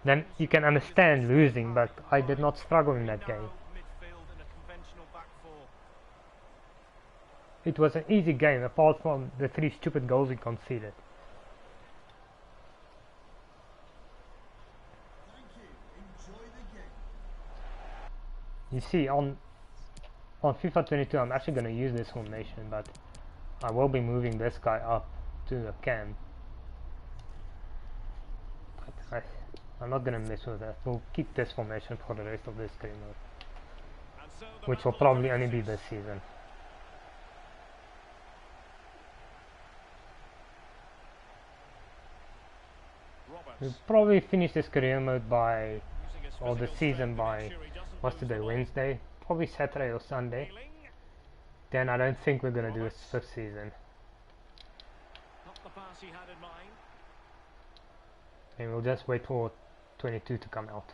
then you can understand losing, but I did not struggle in that game. midfield and a conventional back four. It was an easy game, apart from the 3 stupid goals we conceded. You see, on FIFA 22, I'm actually going to use this formation, but I will be moving this guy up to a cam. But I'm not going to mess with that. We'll keep this formation for the rest of this game mode, And so the which will battle probably only be commences. this season. Roberts. We'll probably finish this career mode by, Using his or the physical season strength to by, make sure he doesn't what's lose today, the ball. Wednesday? Probably Saturday or Sunday. Healing. Then I don't think we're going to do a 5th season. Not the pass he had in mind. And we'll just wait for 22 to come out.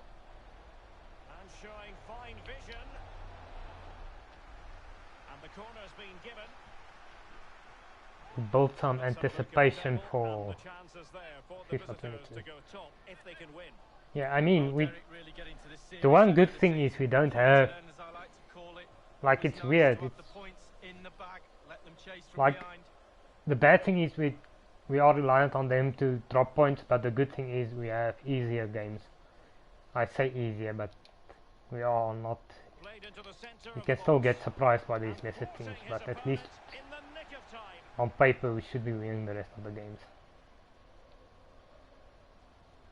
And showing fine vision. And the corner's been given. Build some That's a good anticipation level, for and the chances there for the FIFA visitors 22. to go top if they can win. Yeah, I mean, Derek really getting to this the one serious good end of thing the is we season. don't have, Turn, as I like to call it. like, Always it's knows weird. to have It's the points in the bag, let them chase from like, behind. the bad thing is we are reliant on them to drop points, but the good thing is we have easier games. I say easier, but we are not. Played into the centre We of can the still box. get surprised by these And lesser thwarting teams, his but at least opponent in the nick of time. on paper we should be winning the rest of the games.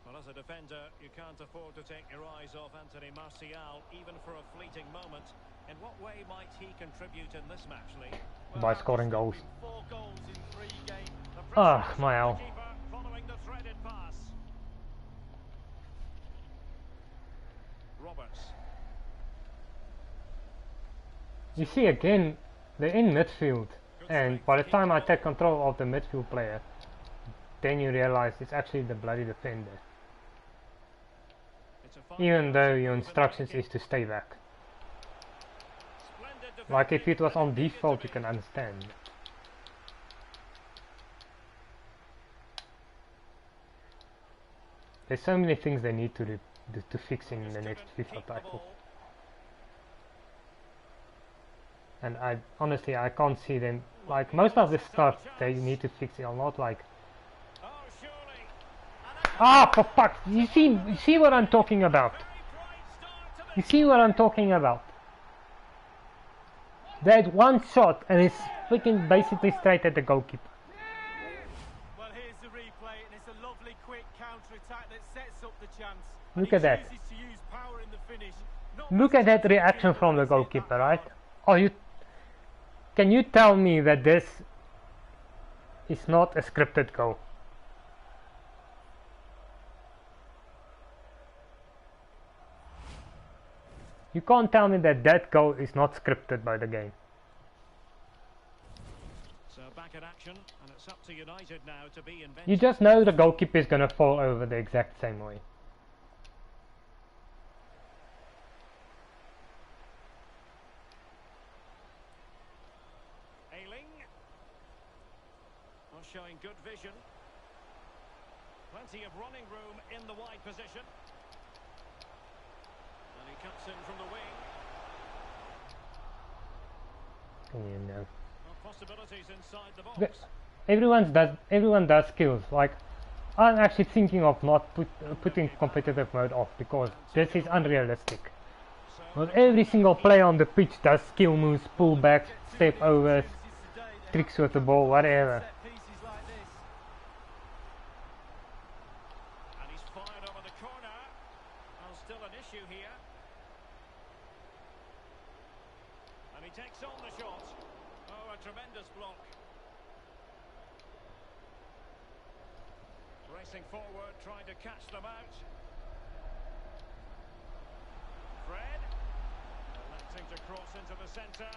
Well, as a defender, you can't afford to take your eyes off Anthony Martial, even for a fleeting moment. In what way might he contribute in this match, Lee? By scoring goals. 4 goals in 3 games. The Ah, pressure my on owl. the keeper following the threaded pass. Roberts. You see, again, they're in midfield, and by the time I take control of the midfield player, then you realize it's actually the bloody defender. It's a fine Even though your chance to instructions overtake is to stay back. it. Splendid Like if it was defending, on and it needed default, to you be. can understand. There's so many things they need to fix in the next Steven, FIFA keep the title, ball. and I honestly I can't see them. Like most of the stuff they need to fix are not like, Oh, surely. ah, for fuck! You see what I'm talking about? Very bright start to You the see what I'm talking about? That one shot and it's freaking basically straight at the goalkeeper. Well, here's the replay, and it's a lovely quick counter-attack that sets up the chance. Look And at that. he chooses to use power in the finish. Not Look at that reaction from the goalkeeper, right? Oh, can you tell me that this is not a scripted goal? You can't tell me that that goal is not scripted by the game. So back at action, and it's up to United now to be inventive. You just know the goalkeeper is gonna fall over the exact same way. showing good vision. Plenty of running room in the wide position. And he cuts in from the wing. You know. Well, possibilities inside the box. Everyone does skills. Like, I'm actually thinking of not putting competitive mode off because this is unrealistic. Because every single player on the pitch does skill moves, pullbacks, step overs, tricks with the ball, whatever. And he's fired over the corner. Well, still an issue here. And he takes on the shot. Oh, a tremendous block. Racing forward, trying to catch them out. Fred, electing to cross into the centre.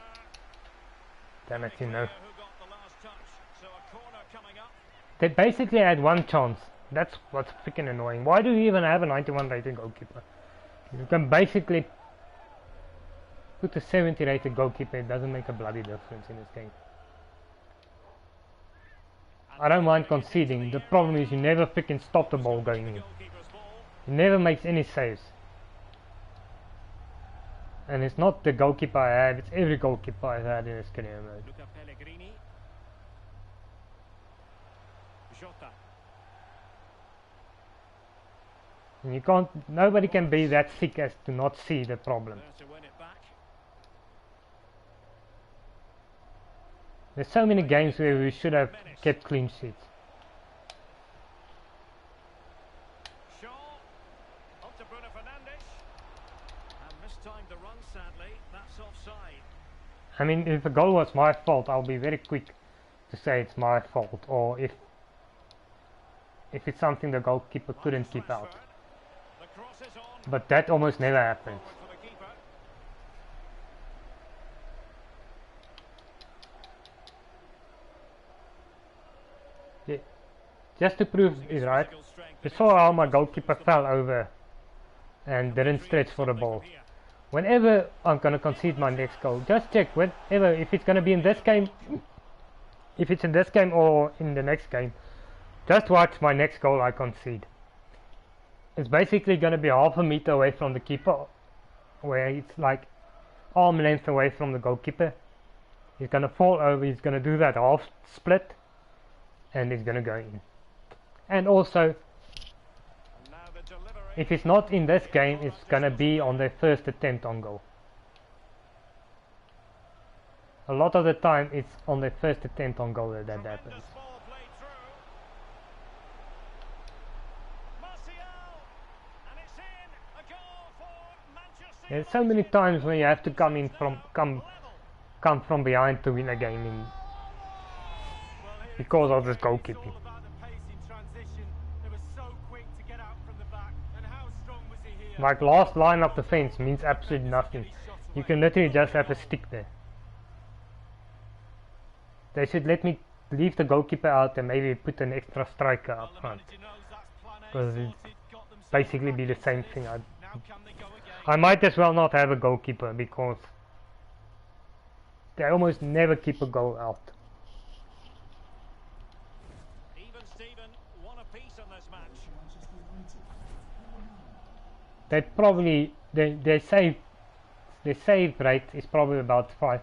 Damn it, you know. Who got the last touch? So a corner coming up. They basically had one chance. That's what's freaking annoying. Why do you even have a 91 rated goalkeeper? You can basically put a 70 rated goalkeeper. It doesn't make a bloody difference in this game. I don't mind conceding. The problem is you never freaking stop the ball going in. He never makes any saves. And it's not the goalkeeper I have, it's every goalkeeper I've had in this career mode. And you can't, nobody can be that thick as to not see the problem. There's so many games where we should have kept clean sheets. I mean, if the goal was my fault, I'll be very quick to say it's my fault, or if it's something the goalkeeper couldn't keep out. But that almost never happens. Yeah. Just to prove it right, you saw how my goalkeeper fell over and didn't stretch for the ball. Whenever I'm going to concede my next goal, just check whenever, if it's going to be in this game, if it's in this game or in the next game, just watch my next goal I concede. It's basically going to be half a meter away from the keeper, where it's like arm length away from the goalkeeper. He's going to fall over, he's going to do that half split, and he's going to go in. And also, if it's not in this game, it's gonna be on their first attempt on goal. A lot of the time, it's on their first attempt on goal that happens. There's so many times when you have to come from behind to win a game because of this goalkeeping. Like last line of defense means absolutely nothing. You can literally just have a stick there. They should let me leave the goalkeeper out and maybe put an extra striker up front. Because it basically be the same thing. I might as well not have a goalkeeper because they almost never keep a goal out. They probably their save rate is probably about 5%,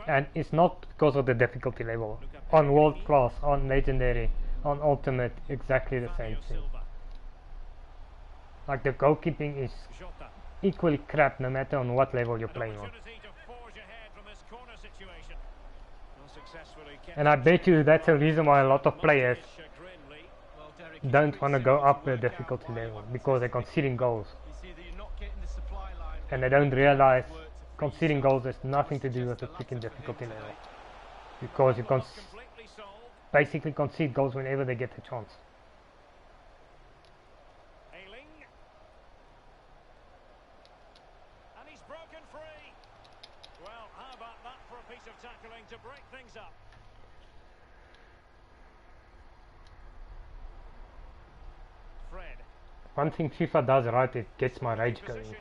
and it's not because of the difficulty level. On world class, on legendary, on ultimate, exactly the same thing. Like the goalkeeping is equally crap no matter on what level you're playing on. And I bet you that's a reason why a lot of players don't want to go up the difficulty level, because they're conceding goals and they don't realize conceding goals has nothing to do with the freaking difficulty level, because you basically concede goals whenever they get the chance. And he's broken free. Well, how about that for a piece of tackling to break things up? Fred. One thing FIFA does right, it gets my rage going.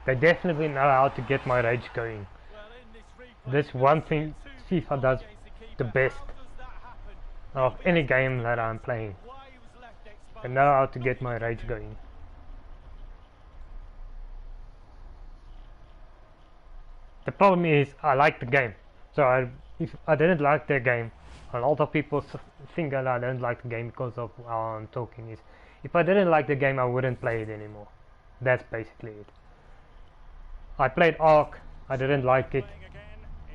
They definitely know how to get my rage going. This one thing FIFA does the best of any game that I'm playing. They know how to get my rage going. The problem is I like the game, so if I didn't like the game, a lot of people think that I don't like the game because of how I'm talking. Is if I didn't like the game, I wouldn't play it anymore. That's basically it. I played Ark, I didn't like it,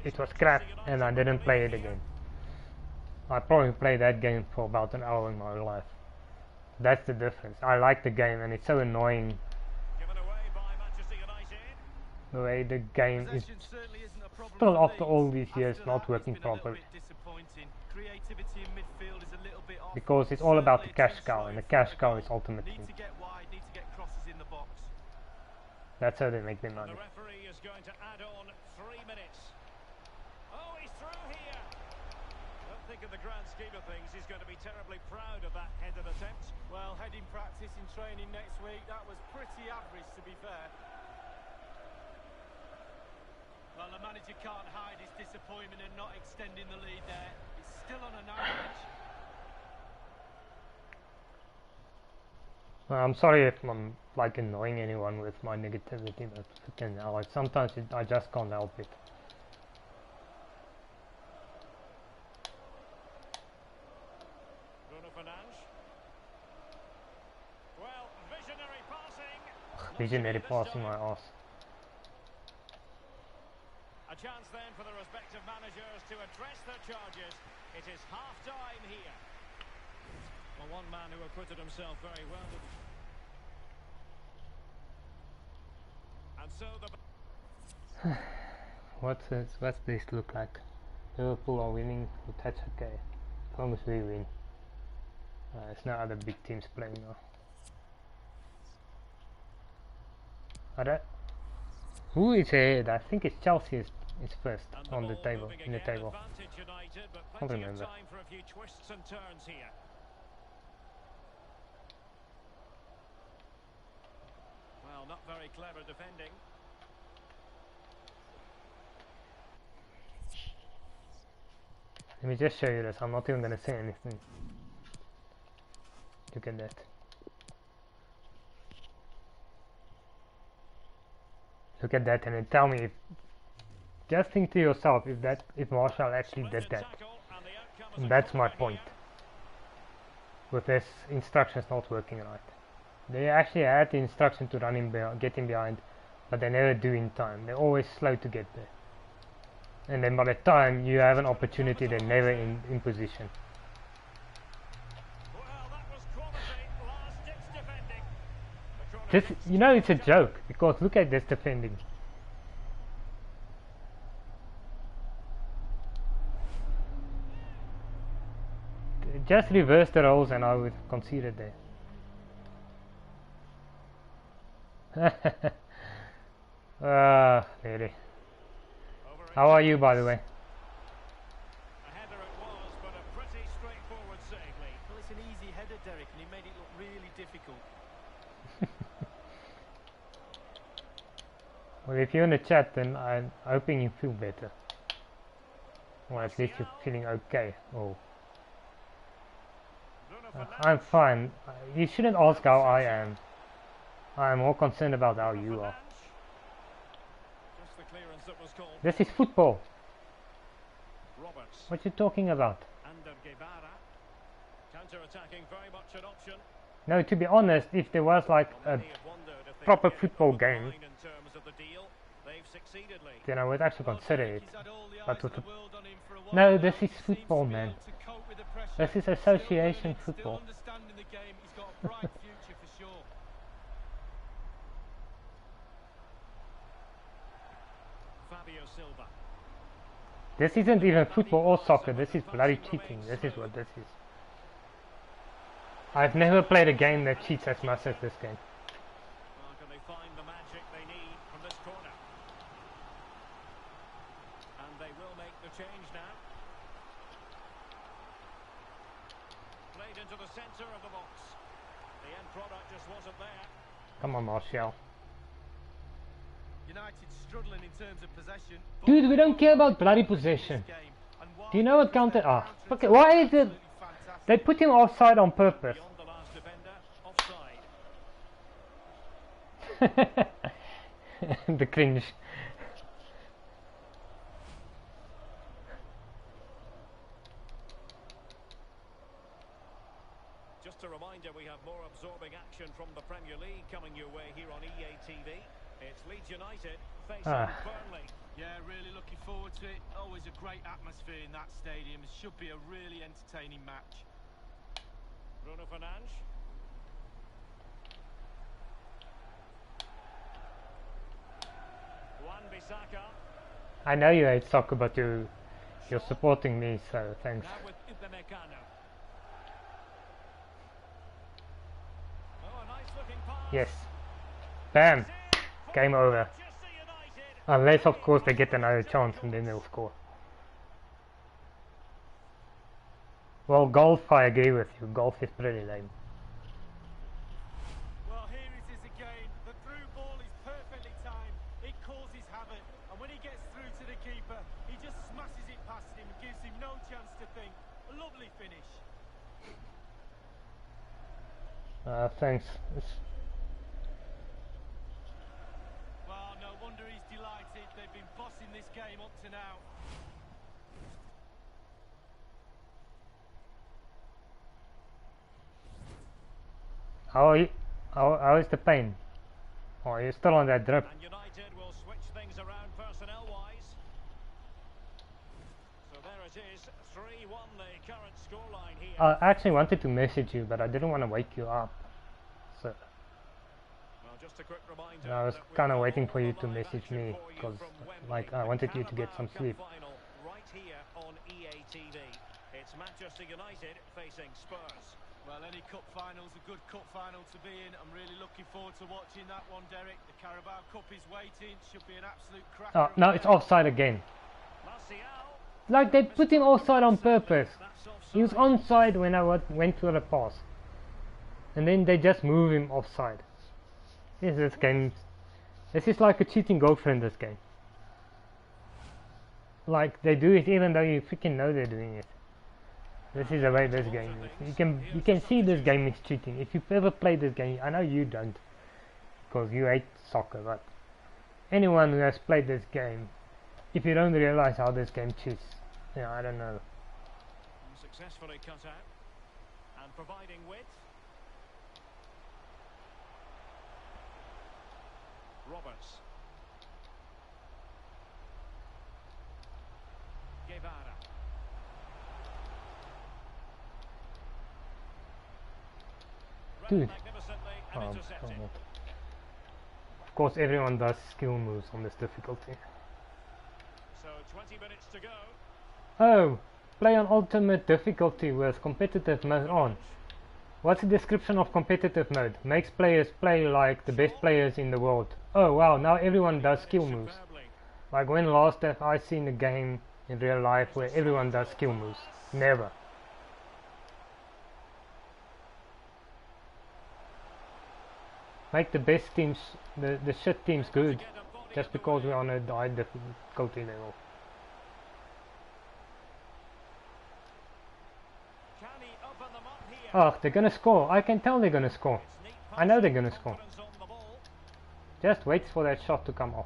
it was crap, and I didn't play it again. I probably played that game for about an hour in my life. That's the difference. I like the game, and it's so annoying the way the game is still after all these years not working properly. Because it's all about the cash cow, and the cash cow is Ultimate Team. That's how they make their money. The referee is going to add on 3 minutes. Oh, he's through here. I don't think in the grand scheme of things he's going to be terribly proud of that headed attempt. Well, heading practice in training next week, that was pretty average to be fair. Well, the manager can't hide his disappointment in not extending the lead there. It's still on a narrow edge. I'm sorry if I'm like annoying anyone with my negativity, but like sometimes I just can't help it. Well, visionary passing. Visionary passing my ass. A chance then for the respective managers to address their charges. It is half-time here. Well, one man who acquitted himself very well. And so the... What's this look like? Liverpool are winning, but that's okay. As long as we win. There's no other big teams playing now. Who is ahead? I think it's Chelsea is first on the table, in the table. United, but I can't remember. time for a few twists and turns here. Well, not very clever defending. Let me just show you this. I'm not even going to say anything. Look at that. Look at that, and then tell me if, just think to yourself if Marshall actually did that. And that's my point. With this instructions not working right. They actually had the instruction to run him get him behind, but they never do in time. They're always slow to get there. And then by the time you have an opportunity, they're never in position. Well, that was quality. Last-ditch defending. This, you know, it's a joke because look at this defending. Just reverse the roles and I would concede it there. Really. How are you, by the way? A header it was, but a pretty straightforward save, Lee. Well, it's an easy header, Derek, and he made it look really difficult. Well, if you're in the chat, then I'm hoping you feel better. Or at least you're feeling okay. Oh. I'm fine. You shouldn't ask how I am. I'm more concerned about how you are. Just the clearance that was called. This is football. Roberts. What you talking about? Under Guevara. Counter-attacking, very much an option. No, to be honest, if there was like a Many have wondered if they proper could get football over the game, line in terms of the deal. They've succeeded, Lee. then I would actually consider it. He's had all the But eyes with of the the world on him for a while no, now. this is Seems to football, be man. able to cope with the pressure. This is Still association learning, football. Still understanding the game. He's got a bright future for sure. Fabio Silva. This isn't even football or soccer. This is bloody cheating. This is what this is. I've never played a game that cheats as much as this game. Well, can they find the magic they need from this corner? And they will make the change now. Played into the centre of the box. The end product just wasn't there. Come on, Martial. United struggling in terms of possession. Dude, we don't care about bloody possession. Do you know what counted? Ah, okay. Why is it? They put him offside on purpose. Beyond the last defender, offside. The cringe. Just a reminder, we have more absorbing action from the Premier League coming your way here on EA TV. It's Leeds United facing Burnley. Yeah, really looking forward to it. Always a great atmosphere in that stadium. It should be a really entertaining match. Bruno Fernandes. Wan-Bissaka. I know you hate soccer, but you're supporting me, so thanks. Now with Upamecano. Oh, a nice looking pass. Yes. Bam. It's in. Game over. Manchester United. Unless, of course, they get another chance and then they'll score. Well, golf, I agree with you. Golf is pretty lame. Well, here it is again. The through ball is perfectly timed. It causes havoc. And when he gets through to the keeper, he just smashes it past him and gives him no chance to think. A lovely finish. Thanks. Well, no wonder he's delighted. They've been bossing this game up to now. How is the pain? Oh, you're still on that drip. And United will switch things around personnel-wise. So there it is, 3-1 the current scoreline here. I actually wanted to message you, but I didn't want to wake you up. So Well, just a quick reminder I was that we kind of have waiting all for you the to live message action me, for you because from Wembley. like I wanted you to get some Carabao sleep. Cup final right here on EA TV. It's Manchester United facing Spurs. Well, any cup final's a good cup final to be in. I'm really looking forward to watching that one, Derek. The Carabao Cup is waiting. Should be an absolute cracker. Oh, now it's offside again. Martial. Like they put him offside on purpose. That's offside. He was onside when I went to the pass, and then they just move him offside. This game. This is like a cheating girlfriend. This game. Like they do it even though you freaking know they're doing it. This is the way this game is. You can see this game is cheating. If you've ever played this game, I know you don't, because you hate soccer. But anyone who has played this game, if you don't realize how this game cheats, yeah, I don't know. Successfully cut out and providing width. Roberts. Guevara. Dude. Magnificently and Oh, intercepted. God. Of course, everyone does skill moves on this difficulty. So 20 minutes to go. Oh, play on ultimate difficulty with competitive mode on. What's the description of competitive mode? Makes players play like the best players in the world. Oh wow, now everyone does skill moves. Superbly. Like when last have I seen a game in real life where everyone does skill moves? Never. Make the best teams, the shit teams good, To get a body just in the because way. we're on a high difficulty level. Can he open them up here? Oh, they're gonna score. I can tell they're gonna score. It's neat I know they're passing, gonna score. confidence on the ball. Just wait for that shot to come off.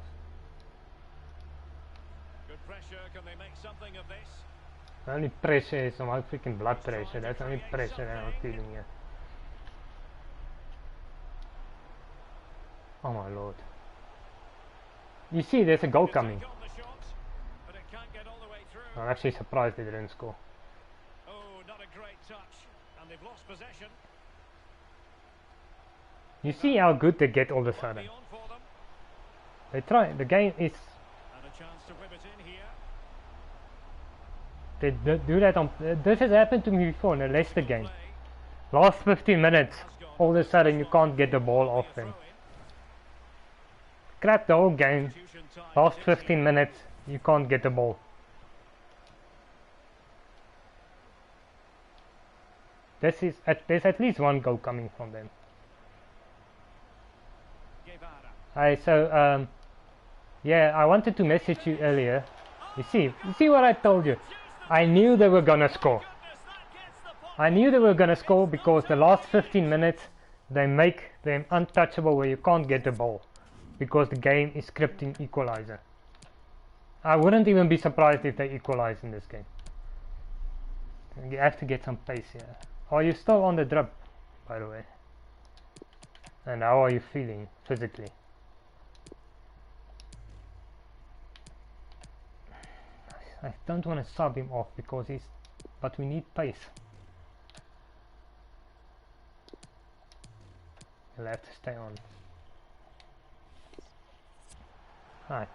Good pressure. Can they make something of this? The only pressure is my freaking blood pressure. That's the only pressure that I'm feeling here. Oh my lord. You see, there's a goal To coming. take on the shot, but it can't get all the way through. I'm actually surprised they didn't score. Oh, not a great touch. And they've lost possession. You see how good they get all of a sudden. Beyond for them. They try. The game is. And a chance to whip it in here. They do that on. This has happened to me before in a Leicester game. Play. Last 15 minutes, all of a sudden you can't get the ball off them. Crap the whole game. Substitution time Last is 15 minutes, you can't get the ball. There's at least one goal coming from them. Guevara. Hey, so Yeah, I wanted to message you earlier. You see what I told you? I knew they were gonna score. I knew they were gonna score because the last 15 minutes they make them untouchable where you can't get the ball because the game is scripting equalizer. I wouldn't even be surprised if they equalize in this game. You have to get some pace here. Are you still on the drip, by the way? And how are you feeling physically? I don't want to sub him off because but we need pace. He'll have to stay on.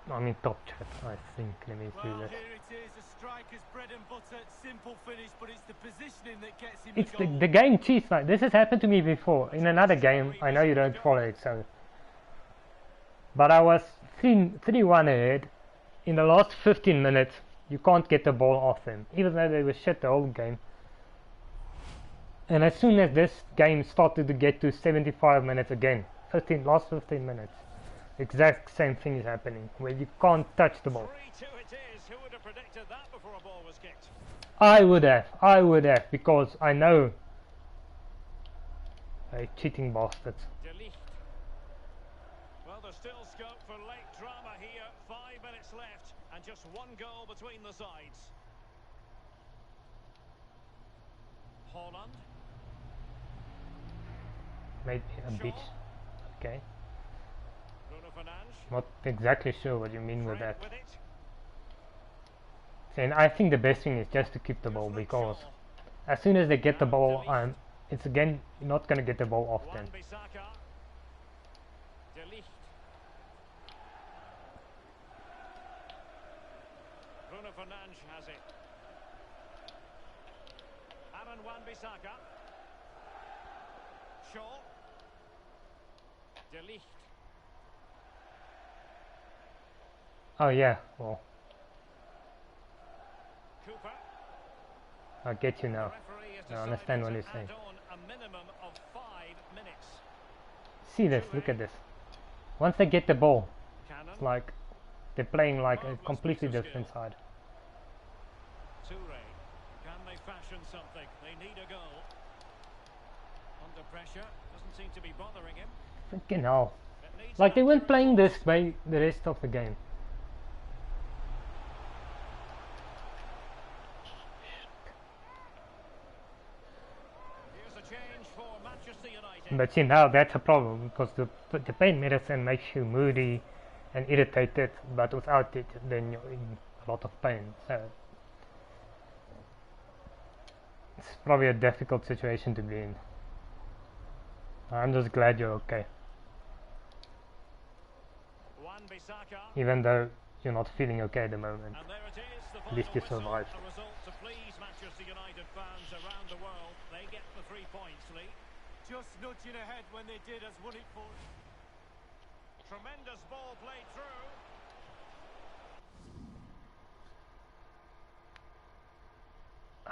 I'm in top chat, I think. Let me do that. Here it is, a striker's bread and butter, simple finish, but it's the positioning that gets him It's the goal. the game cheats. Like this has happened to me before in another game. I know you don't follow it, so. But I was 3-1 ahead. In the last 15 minutes, you can't get the ball off them, even though they were shit the whole game. And as soon as this game started to get to 75 minutes again, last 15 minutes, exact same thing is happening, where you can't touch the ball. 3-2 it is. Who would have predicted that before a ball was kicked? I would have, because I know they cheating bastards. De Ligt. Well, there's still scope for late drama here. 5 minutes left, and just one goal between the sides. Holland. Maybe a bit. Okay. Bruno Fernandes. Not exactly sure what you mean with Fred that. with it. And I think the best thing is just to keep the ball, because as soon as they get the ball, it's again not going to get the ball off them. Wan-Bissaka. De Ligt. Bruno Fernandes has it. Aaron Wan-Bissaka. Shaw. De Ligt. Oh yeah, well, Cooper. I get you now. The referee has I understand what decided you're to saying. add on a minimum of 5 minutes. See this, look at this. Once they get the ball, Cannon. it's like they're playing like a completely different side. Toure. Can they fashion something? They need a goal. Under pressure. Doesn't seem to be bothering him. Freaking hell. It needs Like they an weren't accurate playing ball. this way the rest of the game. Here's a change for Manchester United. But see, now that's a problem, because the pain medicine makes you moody and irritated, but without it then you're in a lot of pain, so it's probably a difficult situation to be in. I'm just glad you're okay, Wan-Bissaka. even though you're not feeling okay at the moment. And there it is, the At least final you whistle. survived. A result to please Manchester United fans around the world. They get the 3 points lead. Just nudging ahead when they did has won it for. Tremendous ball played through.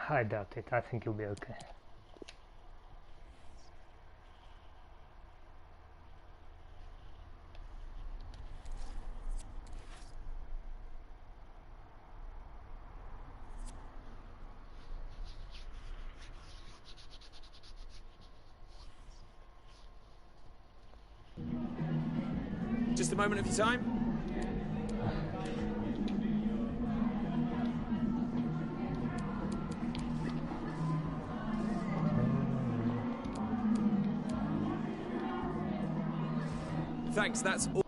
I doubt it. I think you'll be okay. Just a moment of your time. Thanks, that's all.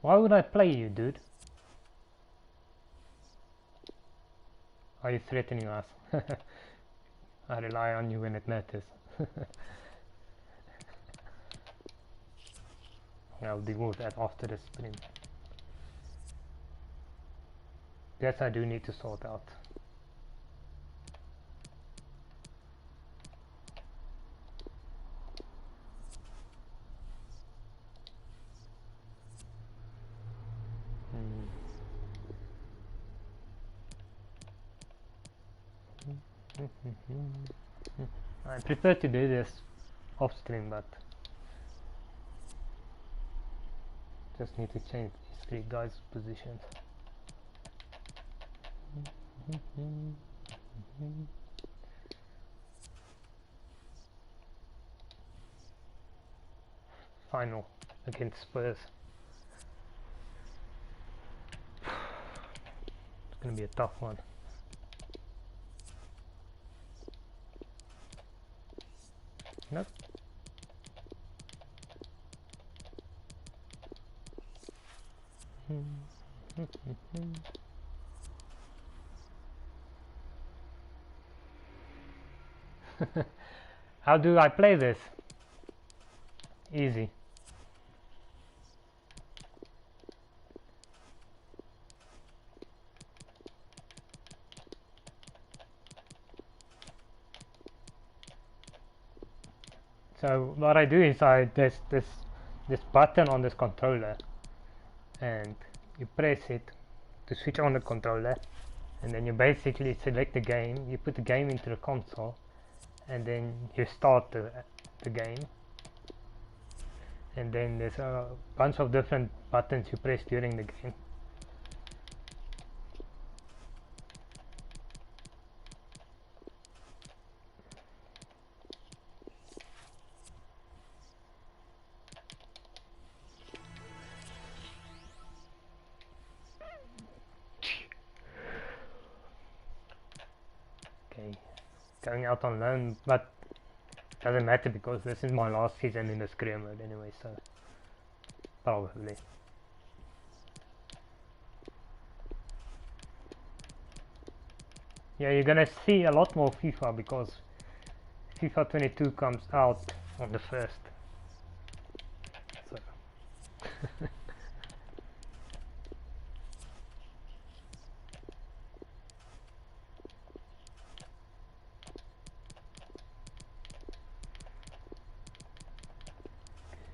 Why would I play you, dude? Are you threatening us? I rely on you when it matters. I'll deal with that after the stream. Yes, I do need to sort out. I prefer to do this off stream, but Just need to change these three guys' positions. Final against Spurs. It's gonna be a tough one. Nope. How do I play this? Easy. So what I do is there's this button on this controller, and you press it to switch on the controller, and then you basically select the game, you put the game into the console, and then you start the game, and then there's a bunch of different buttons you press during the game. Okay, going out on loan, but doesn't matter because this is my last season in this career mode anyway, so probably. Yeah, you're gonna see a lot more FIFA because FIFA 22 comes out on the 1st. So.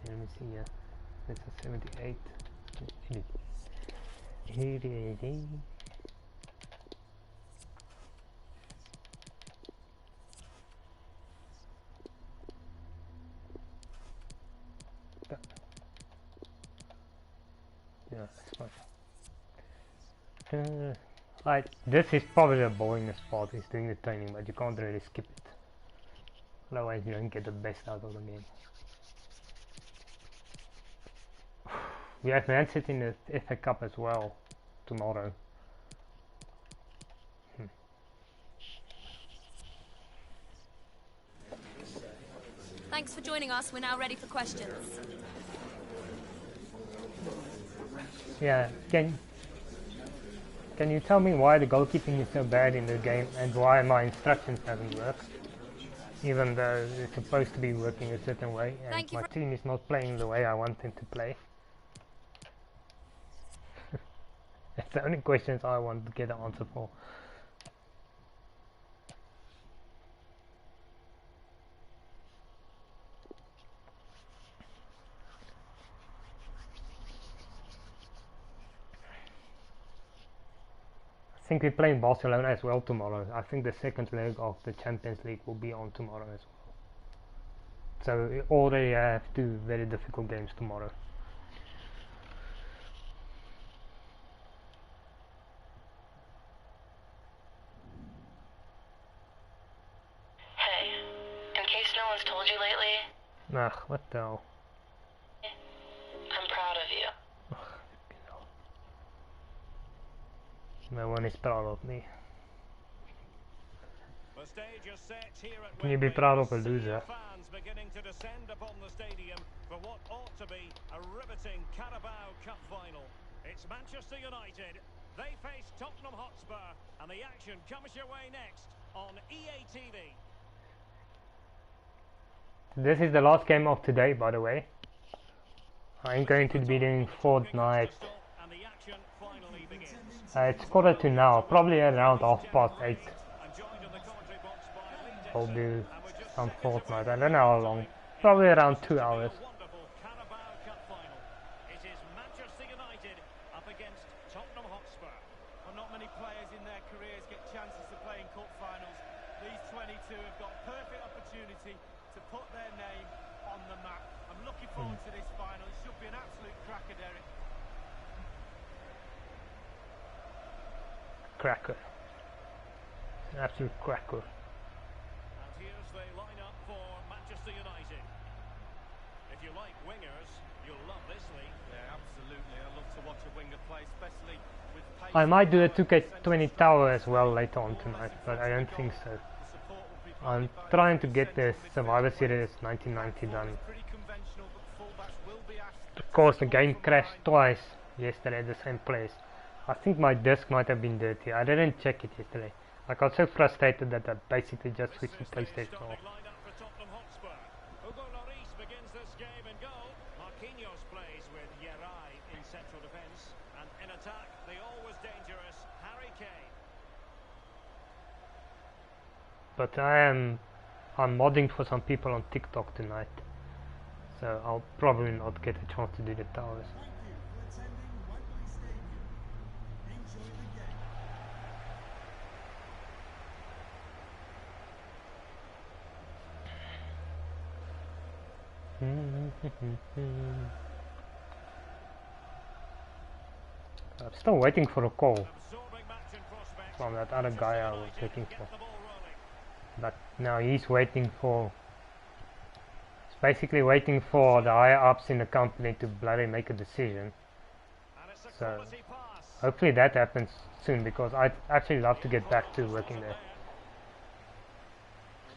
Let me see here. This is 78. 80. Yeah, that's fine. Like, this is probably the boringest part, is doing the training, but you can't really skip it. Otherwise you don't get the best out of the game. We have Man City in the FA Cup as well tomorrow. Thanks for joining us. We're now ready for questions. Yeah, can you tell me why the goalkeeping is so bad in the game and why my instructions haven't worked? Even though it's supposed to be working a certain way and my team is not playing the way I want them to play. That's the only questions I want to get an answer for. I think we're playing Barcelona as well tomorrow. I think the second leg of the Champions League will be on tomorrow as well. So we already have two very difficult games tomorrow. Hey, in case no one's told you lately, Ugh, what the hell? I'm proud of you. No one is proud of me. The stage is set here at Can you be proud of a loser? Fans beginning to descend upon the stadium for what ought to be a riveting Carabao Cup final. It's Manchester United. They face Tottenham Hotspur, and the action comes your way next on EA TV. This is the last game of today, by the way. I'm going to be doing Fortnite. It's 7:45 now, probably around 8:30. I'll do some Fortnite. I don't know how long. Probably around 2 hours. It is Manchester United up against Tottenham Hotspur. Well, not many players in their careers get chances to play in cup finals. These 22 have got perfect opportunity to put their name on the map. I'm looking forward to this final. It should be an absolute cracker, Derek. cracker. An absolute cracker. And here's the lineup for Manchester United. If you like wingers, you'll love this league. Yeah, absolutely. I love to watch a winger play, especially with pace. I might do a 2K20 tower as well later on tonight, but I don't think so. The support will be I'm provided by trying to get the central Survivor midfield. Series 1990 done. Pretty conventional, but fullbacks will be asked Of course, the to game score from crashed behind. twice yesterday at the same place. I think my disk might have been dirty. I didn't check it yesterday. I got so frustrated that I basically just This switched the is the PlayStation off. starting lineup for Tottenham Hotspur. Hugo Lloris begins this game in goal. Marquinhos plays with Yerai in central defence. And in attack, the always dangerous Harry Kane. But I'm modding for some people on TikTok tonight, so I'll probably not get a chance to do the towers. Thank you for attending Wembley Stadium. Enjoy the game. I'm still waiting for a call Absorbing match in prospect. from that other guy I was looking Get for, the ball rolling. but now he's waiting for. He's basically waiting for the higher ups in the company to bloody make a decision. And it's a So quality pass. hopefully that happens soon, because I'd actually love to get back to working there.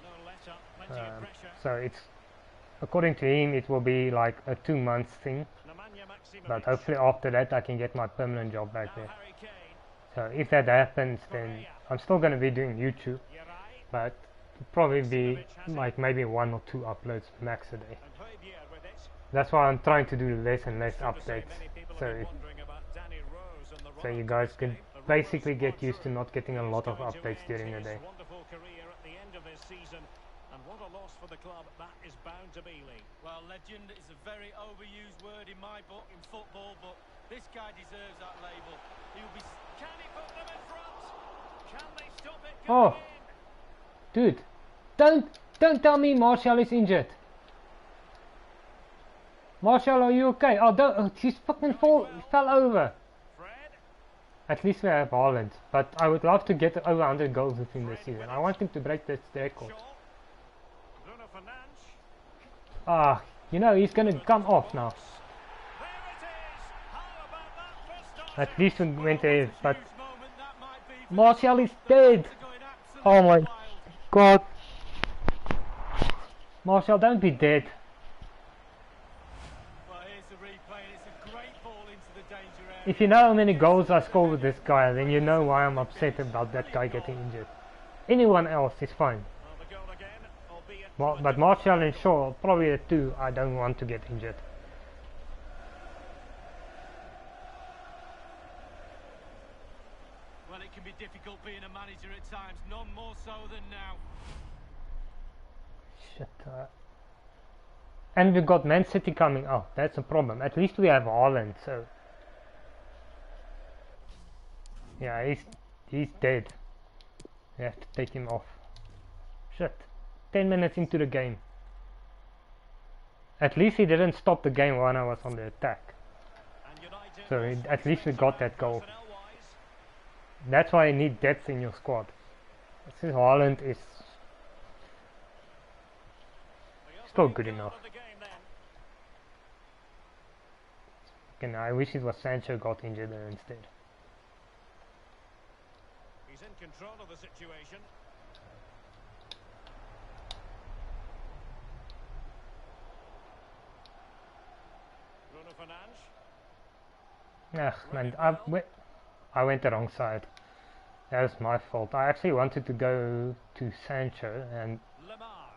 No let up, plenty of pressure. So it's, according to him, it will be like a 2 month thing, Nemanja Maksimovic. but hopefully after that I can get my permanent job back Now there. Harry Kane. So if that happens, then I'm still going to be doing YouTube, Yerai. but it'll probably be like maybe 1 or 2 uploads max a day. And Højbjerg with it. That's why I'm trying to do less and less True to say, updates, many people so have been it, wondering about Danny Rose and the so run-up you to guys this can game. The basically rumours get are used to true. not getting a lot of He's going to updates end during the his day. wonderful career at the end of this season, and what a loss for the club that is bound to be, Lee. Well, legend is a very overused word in my book in football, but this guy deserves that label. He'll be. Can he put them in front? Can they stop it Oh. going in? Dude, don't tell me Martial is injured. Martial, are you okay? Oh, don't, he's fucking fell over. Fred. At least we have Haaland, but I would love to get over 100 goals within the season. I want him to break this record. Shaw. Bruno Fernandes. Ah, you know, he's gonna come off now. There it is. How about that for starting? At least we went there, but Huge moment that might be for Martial is dead. going absolutely Oh my wild. god. Martial, don't be dead. Well, here's the replay, and it's a great ball into the danger area. If you know how many goals I score with this guy, then you know why I'm upset about that guy getting injured. Anyone else is fine. Well, the goal again, albeit Well, but Martial and Shaw, probably the two I don't want to get injured. Well, it can be difficult being a manager at times, none more so than now. Shit. And we've got Man City coming up. That's a problem. At least we have Haaland, so. Yeah, he's dead. We have to take him off. Shit. 10 minutes into the game. At least he didn't stop the game when I was on the attack. and United So will at least we got that goal. personnel-wise. That's why you need depth in your squad. Since Haaland is The still opening good goal enough. of the game then. And I wish it was Sancho got injured there instead. He's in control of the situation. Bruno Fernandes. Ugh, man, I went the wrong side. That was my fault. I actually wanted to go to Sancho, and Lamar.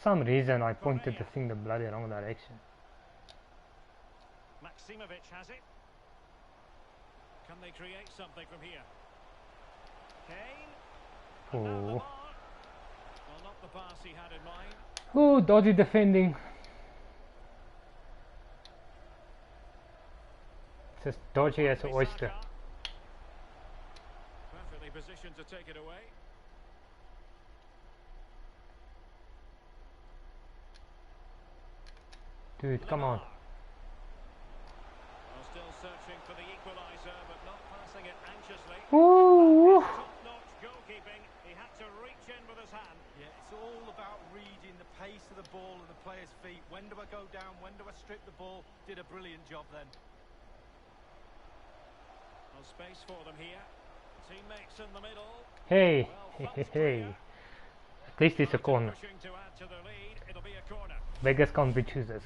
some reason I pointed the thing the bloody wrong direction. Maksimovic has it. Can they create something from here? Kane. And now Oh, Lamar. Well, not the pass he had in mind. oh, dodgy defending. It's as dodgy as an oyster. Saka. Perfectly positioned to take it away. Dude, come on. Lamar. Well, still searching for the equaliser, but not passing it anxiously. viciously. Ooh. Top-notch goalkeeping. He had to reach in with his hand. Yeah, it's all about reading the pace of the ball and the player's feet. When do I go down? When do I strip the ball? Did a brilliant job then. No space for them here. Teammates in the middle. Hey, Well, hey, that's hey. clear. At least it's a corner. Pushing to add to the lead. It'll be a corner. Beggars can't be choosers.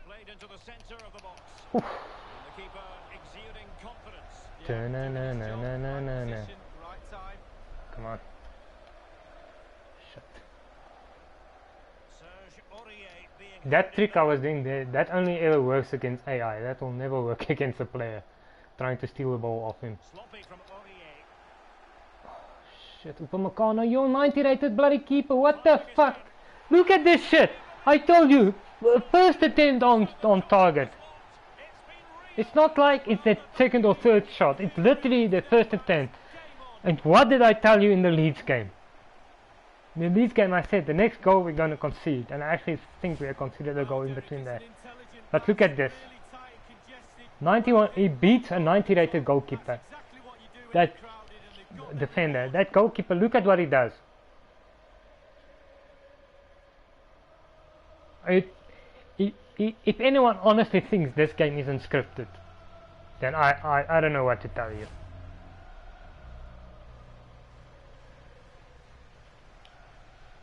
Played into the centre of the box. Oof. And the keeper exuding confidence. Yeah, doing his job, Da-na-na-na-na-na-na. right position, right time. Come on. Shit. Serge Aurier being That trick I was doing there, that only ever works against AI. That will never work against a player trying to steal the ball off him. sloppy from Aurier. Shit, Upamecano, you're 90 rated bloody keeper. What the fuck? Look at this shit. I told you, first attempt on target. It's not like it's the second or third shot. It's literally the first attempt. And what did I tell you in the Leeds game? In the Leeds game I said the next goal we're going to concede. And I actually think we conceded a goal in between there. But look at this. 91, he beats a 90 rated goalkeeper. That defender, that goalkeeper, look at what he does. If anyone honestly thinks this game isn't scripted, then I don't know what to tell you.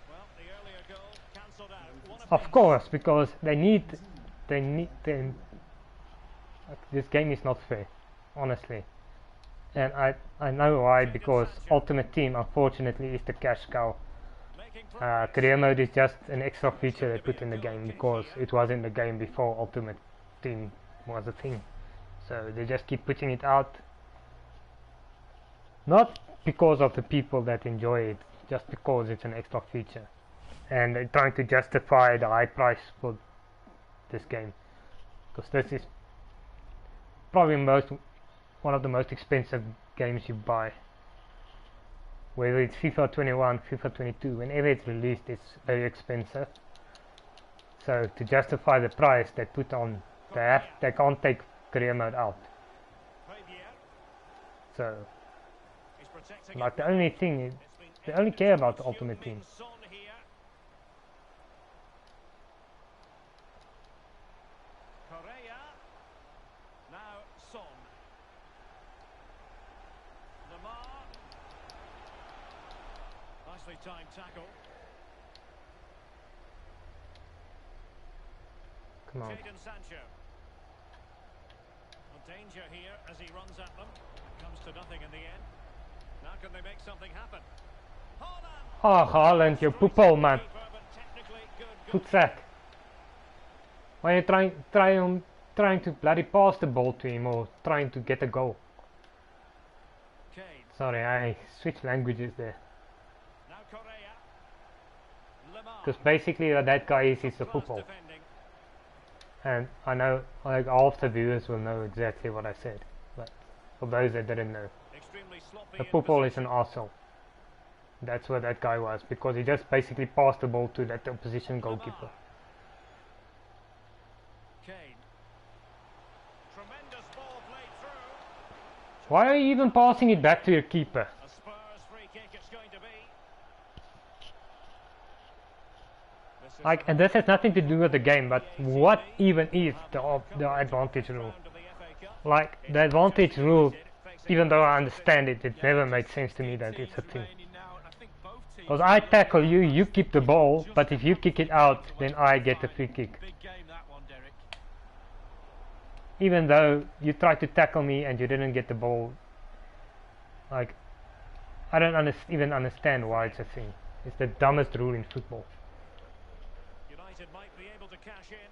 Well, the earlier goal cancelled out. Of course, because they need this game is not fair, honestly. And I know why, because Ultimate Team unfortunately is the cash cow. Career mode is just an extra feature they put in the game because it was in the game before Ultimate Team was a thing. So they just keep putting it out. Not because of the people that enjoy it, just because it's an extra feature. And they're trying to justify the high price for this game. Because this is probably one of the most expensive games you buy. Whether it's FIFA 21, FIFA 22, whenever it's released it's very expensive. So to justify the price they put on, they can't take career mode out. So like the only thing is, they only care about the Ultimate Team. Time tackle. Come on. Jadon Sancho. A danger here as he runs at them. Comes to nothing in the end. Now can they make something happen? Oh, Haaland, you poopo, man. Good sack. Why are you trying to bloody pass the ball to him or trying to get a goal? Sorry, I switched languages there. Because basically what that guy is a poopo. And I know like half the viewers will know exactly what I said. But for those that didn't know, a poopo is an arsehole. That's what that guy was, because he just basically passed the ball to that opposition goalkeeper. Why are you even passing it back to your keeper? Like, and this has nothing to do with the game, but what even is the advantage rule? Like, the advantage rule, even though I understand it, it never made sense to me that it's a thing. Because I tackle you, you keep the ball, but if you kick it out, then I get the free kick. Even though you tried to tackle me and you didn't get the ball, like, I don't even understand why it's a thing. It's the dumbest rule in football. Might be able to cash in.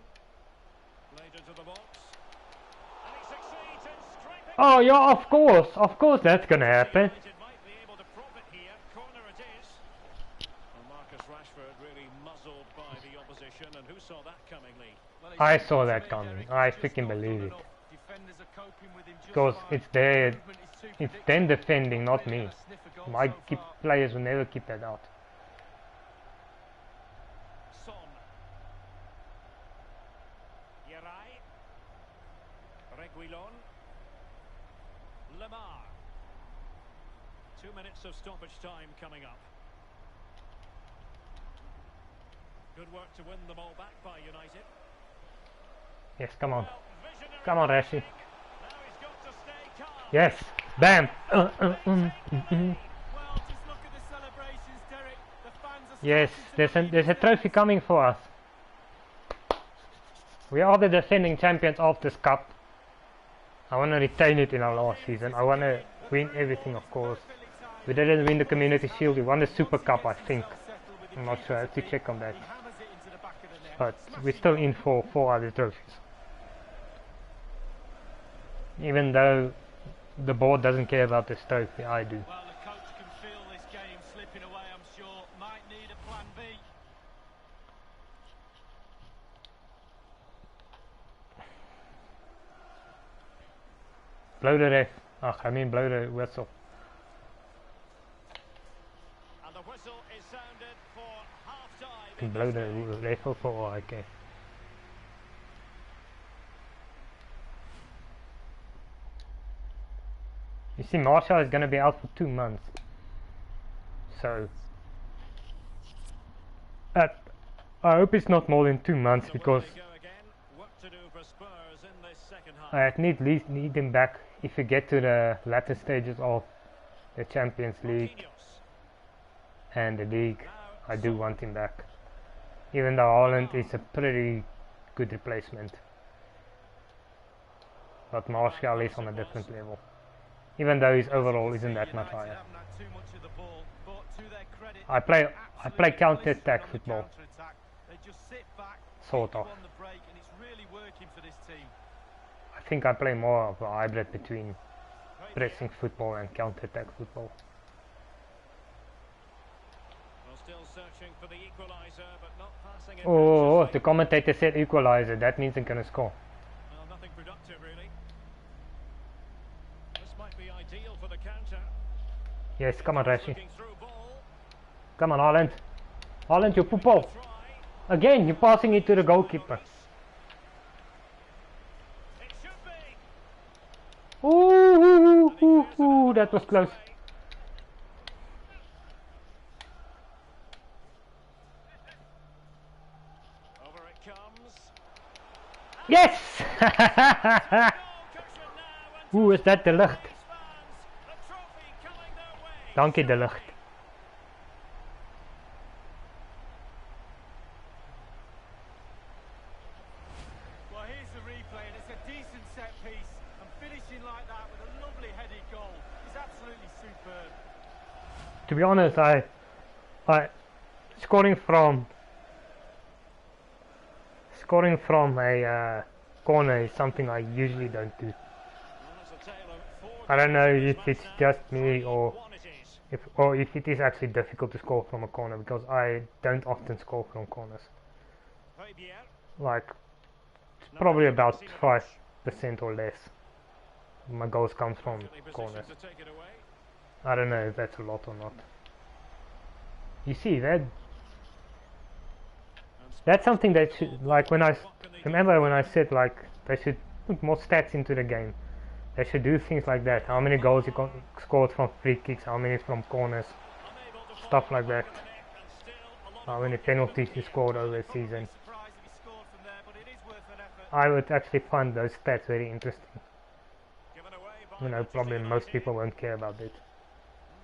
Played into the box. And he succeeds in stripping. Oh yeah, of course that's gonna happen. Might be able to profit here. Corner it is. Well, Marcus Rashford really muzzled by the opposition, and who saw that coming, Lee? I saw that coming. I freaking believe it. Because it's them defending, not me. My players will never keep that out. Lemar. 2 minutes of stoppage time coming up. Good work to win the ball back by United. Yes, come on. Well, visionary Come on, Rashi. tactic. Now he's got to stay calm. Yes. Bam. Well, just look at the celebrations, Derek. The fans are Yes, starting to there's a believe trophy coming for us. We are the defending champions of this cup. I want to retain it in our last season. I want to win everything, of course. We didn't win the Community Shield. We won the Super Cup, I think. I'm not sure. I have to check on that. He hammers it into the back of the net. But we're still in for 4 other trophies. Even though the board doesn't care about this trophy, I do. Well, the coach can feel this game slipping away, I'm sure. Might need a plan B. Blow the ref. I mean blow the whistle. And the whistle is sounded for half-time. Can blow the ref for okay. You see, Marshall is going to be out for 2 months. So, I hope it's not more than 2 months, because Away they go again. Work to do for Spurs in this second half. I at least need him back if we get to the latter stages of the Champions League Marquinhos. and the league. Now, I do want him back, even though Haaland is a pretty good replacement. But Martial is on a different level, even though his overall isn't that much United higher. haven't had too much of the ball, but to their credit, I play absolutely counter-attack ballistic on the football, counter-attack. They just sit back, sort keep you of. on the break, and it's really working for this team. I think I play more of a hybrid between pressing football and counter-attack football. Well, still searching for the equaliser, but not passing it. Oh, precisely. the commentator said equalizer. That means they're gonna score. Well, nothing productive really. This might be ideal for the counter. Yes, come on, Rashi. Looking through ball. Come on, Haaland. Haaland, you football. Try. Again, you're passing it to the goalkeeper. It should be. Ooh, that was close. Over it comes. Yes! Goal cushion now and Hoe is dat de lucht? these fans. The trophy coming their way. Dankie de lucht. Well, here's the replay, and it's a decent set piece, and finishing like that with a lovely headed goal is absolutely superb. To be honest, I scoring from a corner is something I usually don't do. Well, it's a tale of 4 I don't know games if this it's match just now. me or 3-1 it is. if it is actually difficult to score from a corner, because I don't often score from corners. Højbjerg. Like probably about 5% or less. My goals comes from Perfectly corners. positioned to take it away. I don't know if that's a lot or not. You see that? And That's something that should, like when I what can they do? remember when I said like they should put more stats into the game. They should do things like that. How many goals you scored from free kicks? How many from corners? Unable to Stuff follow like the that. back of the net, and still a lot How of many work to do penalties you here. scored over a season? Surprised if he scored from there, but it is worth an effort. I would actually find those stats very interesting. Given away by You know, Manchester probably most United. people won't care about it.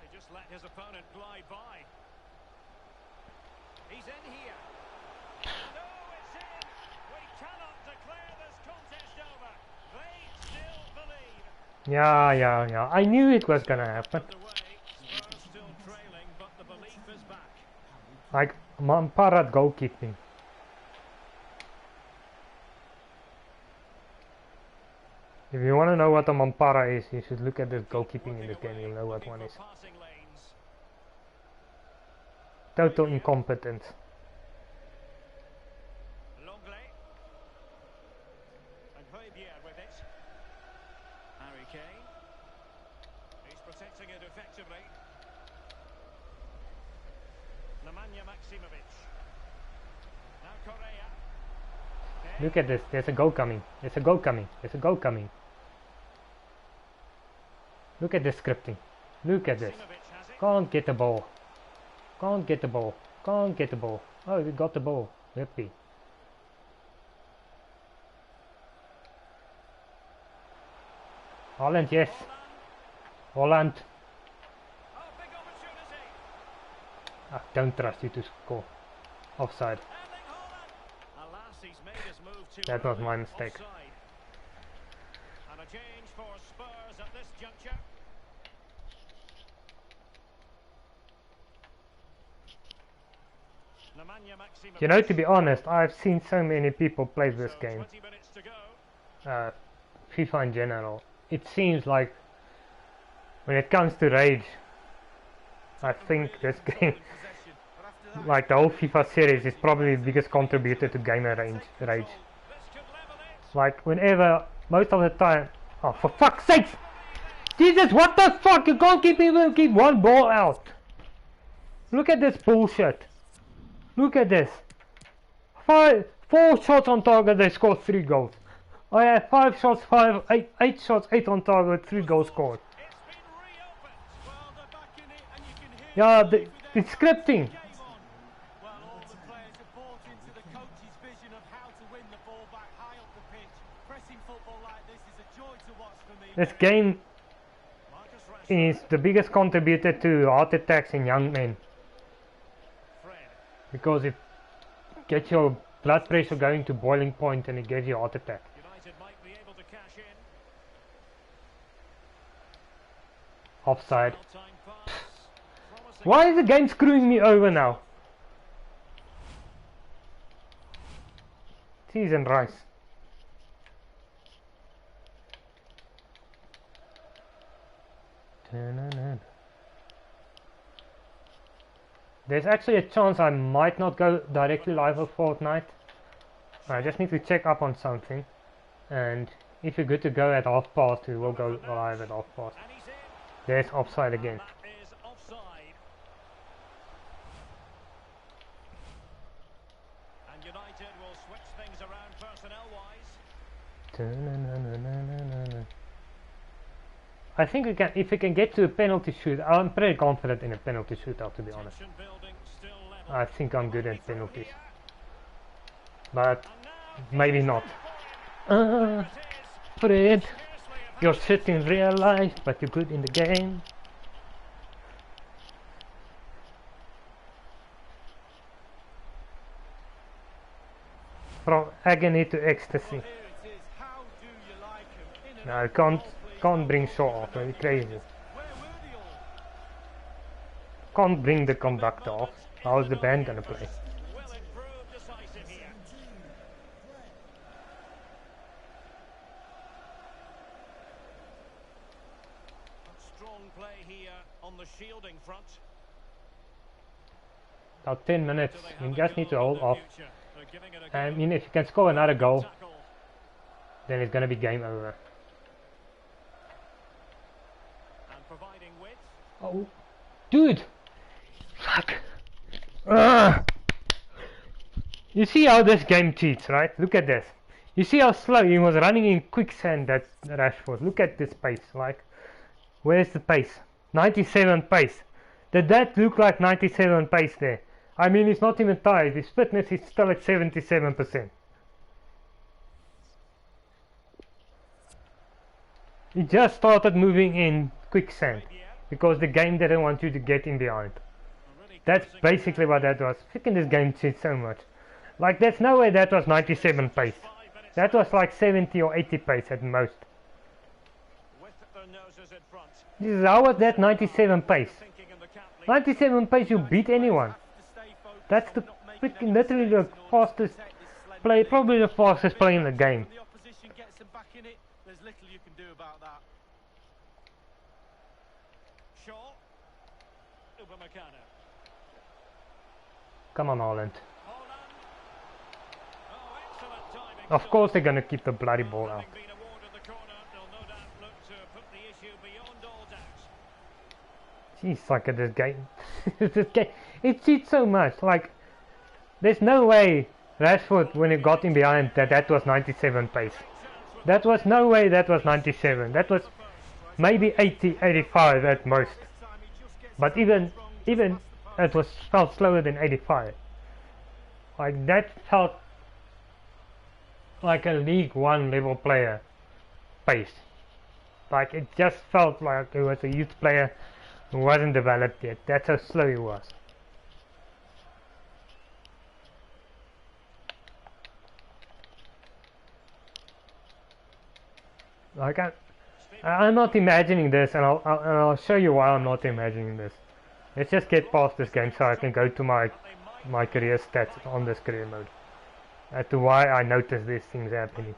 They just let his opponent glide by. He's in here. No, it's in. We cannot declare this contest over. They still believe. Yeah. I knew it was gonna happen. Underway. Spurs still trailing, but the belief is back. Like Mamparat goalkeeping. If you want to know what a Mampara is, you should look at this goalkeeping in this game. You'll know what one is. Passing lanes. Total incompetence. Longley. And Højbjerg with it. Harry Kane. He's protecting it effectively. Nemanja Maksimovic. Now Correa. Look at this. There's a goal coming. There's a goal coming. There's a goal coming. Look at this scripting. Look at this. Can't get the ball. Can't get the ball. Can't get the ball. Oh, we got the ball. Yippee. Holland, yes. Holland. I don't trust you to score. Offside. That was my mistake. And a change for Spurs at this juncture. You know, to be honest, I've seen so many people play this game. FIFA in general. It seems like when it comes to rage, I think this game, like the whole FIFA series, is probably the biggest contributor to gamer rage. Like whenever, most of the time, oh for fuck's sake! Jesus, what the fuck? You can't even keep one ball out. Look at this bullshit. Look at this. 4 shots on target, they scored 3 goals. I had 5 shots, 8 shots, 8 on target, 3 goals scored. Yeah, it's scripting. This game is the biggest contributor to heart attacks in young men. Because it gets your blood pressure going to boiling point and it gives you a heart attack. Offside. Why is the game screwing me over now? Cheese and rice. There's actually a chance I might not go directly live with Fortnite. I just need to check up on something. And if you're good to go at past, we will go live at past. There's offside again. And United will switch things around personnel-wise. I think we can, if we can get to a penalty shoot, I'm pretty confident in a penalty shootout, to be honest. I think I'm good at penalties. But maybe not. Fred, you're shit in real life, but you're good in the game. From agony to ecstasy. No, I can't bring Shaw off, are you crazy? Can't bring the conductor off. How's the band gonna play? Strong play here on the shielding front. About 10 minutes, you just need to hold off. I mean, if you can score another goal, then it's gonna be game over. Oh, dude! Fuck! You see how this game cheats, right? Look at this. You see how slow he was running in quicksand, that Rashford. Look at this pace, like, where's the pace? 97 pace. Did that look like 97 pace there? I mean, he's not even tired. His fitness is still at 77%. He just started moving in quicksand because the game didn't want you to get in behind. That's basically what that was. Freaking this game cheats so much. Like, there's no way that was 97 pace. That was like 70 or 80 pace at most. How was that 97 pace? 97 pace, you beat anyone. That's the freaking literally the fastest play, probably the fastest play in the game. Come on, Holland. Of course they're gonna keep the bloody ball out. Jeez, like at this game. This game, it cheats so much. Like, there's no way Rashford, when he got in behind, that was 97 pace. That was no way that was 97. That was maybe 80, 85 at most. But even it was felt slower than 85. Like that felt like a League One level player pace. Like it just felt like it was a youth player who wasn't developed yet. That's how slow he was. Like I'm not imagining this, and I'll show you why I'm not imagining this. Let's just get past this game so I can go to my career stats on this career mode. As to why I notice these things happening.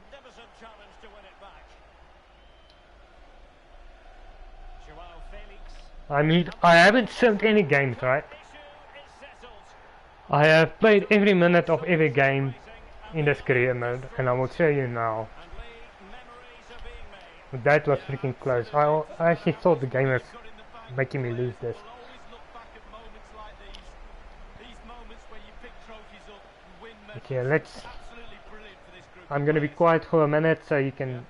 I mean, I haven't simmed any games, right? I have played every minute of every game in this career mode, and I will show you now. That was freaking close. I actually thought the game was making me lose this. Okay, I'm gonna be quiet for a minute so you can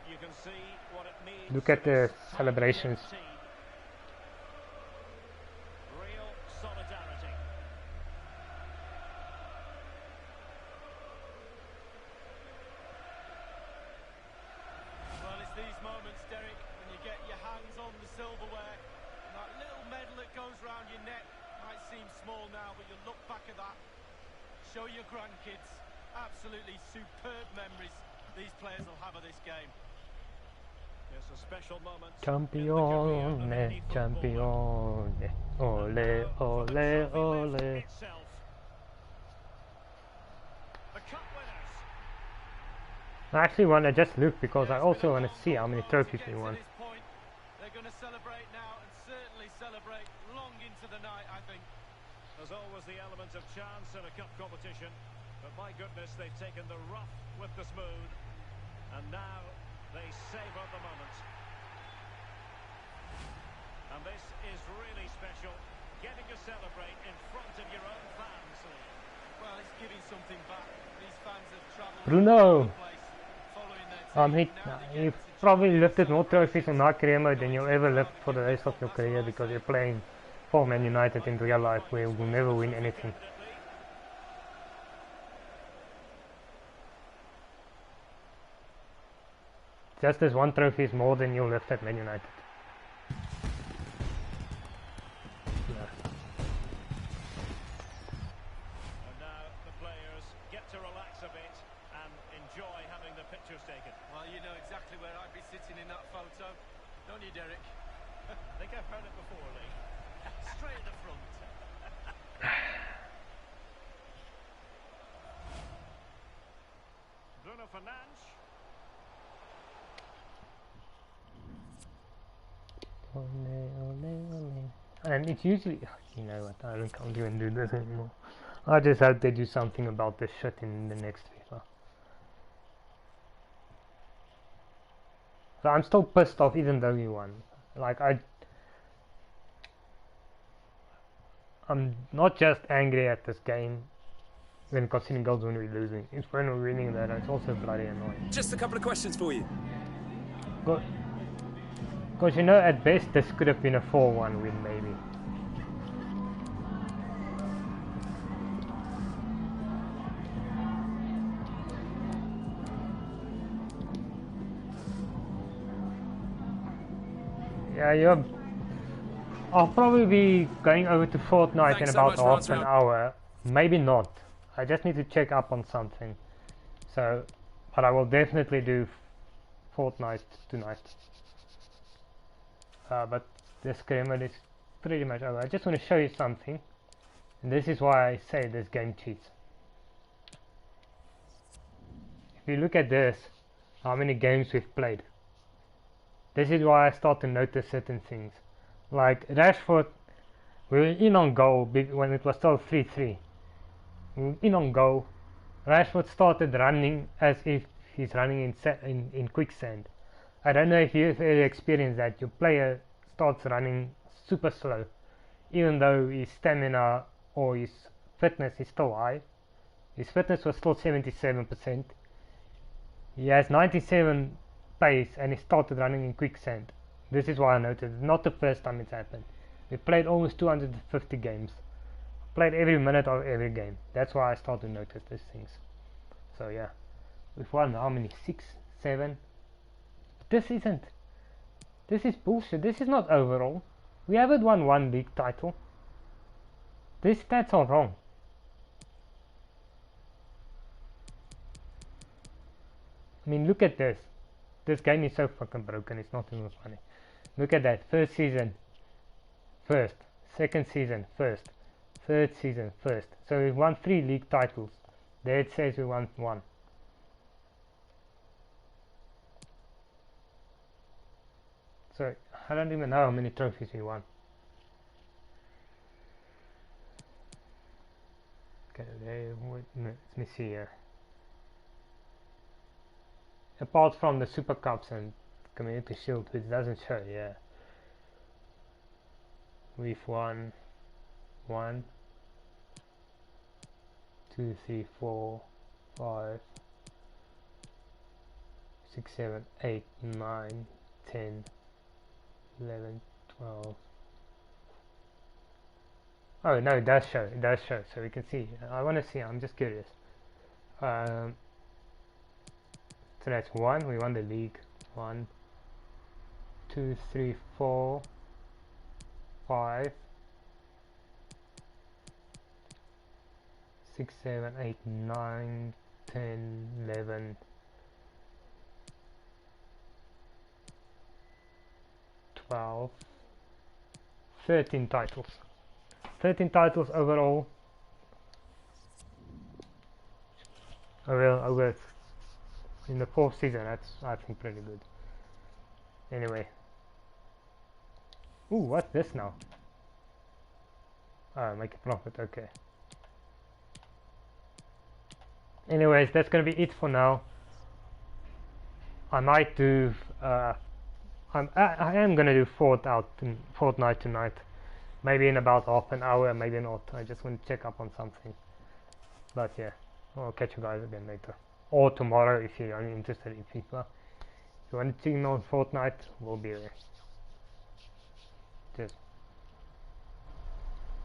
look at the celebrations. Show your grandkids absolutely superb memories these players will have of this game. It's a special moment. Campione, campione, ole, ole, ole. I actually want to just look because I also want to see how many trophies we won. They're going to celebrate now and certainly celebrate long into the night, I think. There's always the element of chance in a cup competition, but my goodness, they've taken the rough with the smooth, and now they savour the moment. And this is really special, getting to celebrate in front of your own fans. Well, it's giving something back. These fans have travelled Bruno! following You've probably lifted more trophies in my career mode than you'll ever lift for the rest of your career because you're playing for Man United in real life where we'll never win anything. Just as one trophy is more than you'll lift at Man United. And now the players get to relax a bit and enjoy having the pictures taken. Well, you know exactly where I'd be sitting in that photo, don't you, Derek? I think I've heard it before, Lee. Straight at the front. Bruno Fernandes. Ole, ole, ole. And it's usually, you know what, I can't even do this anymore. I just hope they do something about this shit in the next FIFA. So I'm still pissed off even though we won. Like I'm not just angry at this game when conceding goals when we're losing. It's when we're winning that it's also bloody annoying. Just a couple of questions for you. Because you know, at best this could have been a 4-1 win maybe. Yeah, I'll probably be going over to Fortnite in about half an hour. Maybe not. I just need to check up on something. So, but I will definitely do Fortnite tonight. But this game is pretty much over. I just want to show you something. And this is why I say this game cheats. If you look at this, how many games we've played. This is why I start to notice certain things. Like Rashford, we were in on goal when it was still 3-3. We were in on goal. Rashford started running as if he's running in quicksand. I don't know if you've ever experienced that. Your player starts running super slow, even though his stamina or his fitness is still high. His fitness was still 77%. He has 97 pace and he started running in quicksand. This is why I noticed. It's not the first time it's happened. We played almost 250 games. Played every minute of every game. That's why I started to notice these things. So yeah, we've won how many? 6, 7. This isn't. This is bullshit. This is not overall. We haven't won one league title. These stats are wrong. I mean, look at this. This game is so fucking broken. It's not even funny. Look at that. First season, first. Second season, first. Third season, first. So we've won 3 league titles. There it says we won 1. So I don't even know how many trophies we won. Okay, let me see here. Apart from the Super Cups and Community Shield, which doesn't show, yeah. We've won 1, 2, 3, 4, 5, 6, 7, 8, 9, 10, 11, 12. Oh no, it does show, so we can see. I want to see, I'm just curious. So that's 1, we won the league. 1, 2, 3, 4, 5, 6, 7, 8, 9, 10, 11, 12, 13 titles. 13 titles overall. Over in the 4th season. That's, I think, pretty good. Anyway. Ooh, what's this now? Make a profit, okay. Anyways, that's gonna be it for now. I might do I am gonna do Fortnite tonight. Maybe in about half an hour, maybe not. I just want to check up on something. But yeah, I'll catch you guys again later. Or tomorrow if you're only interested in FIFA. If you want to tune on Fortnite, we'll be there. Cheers.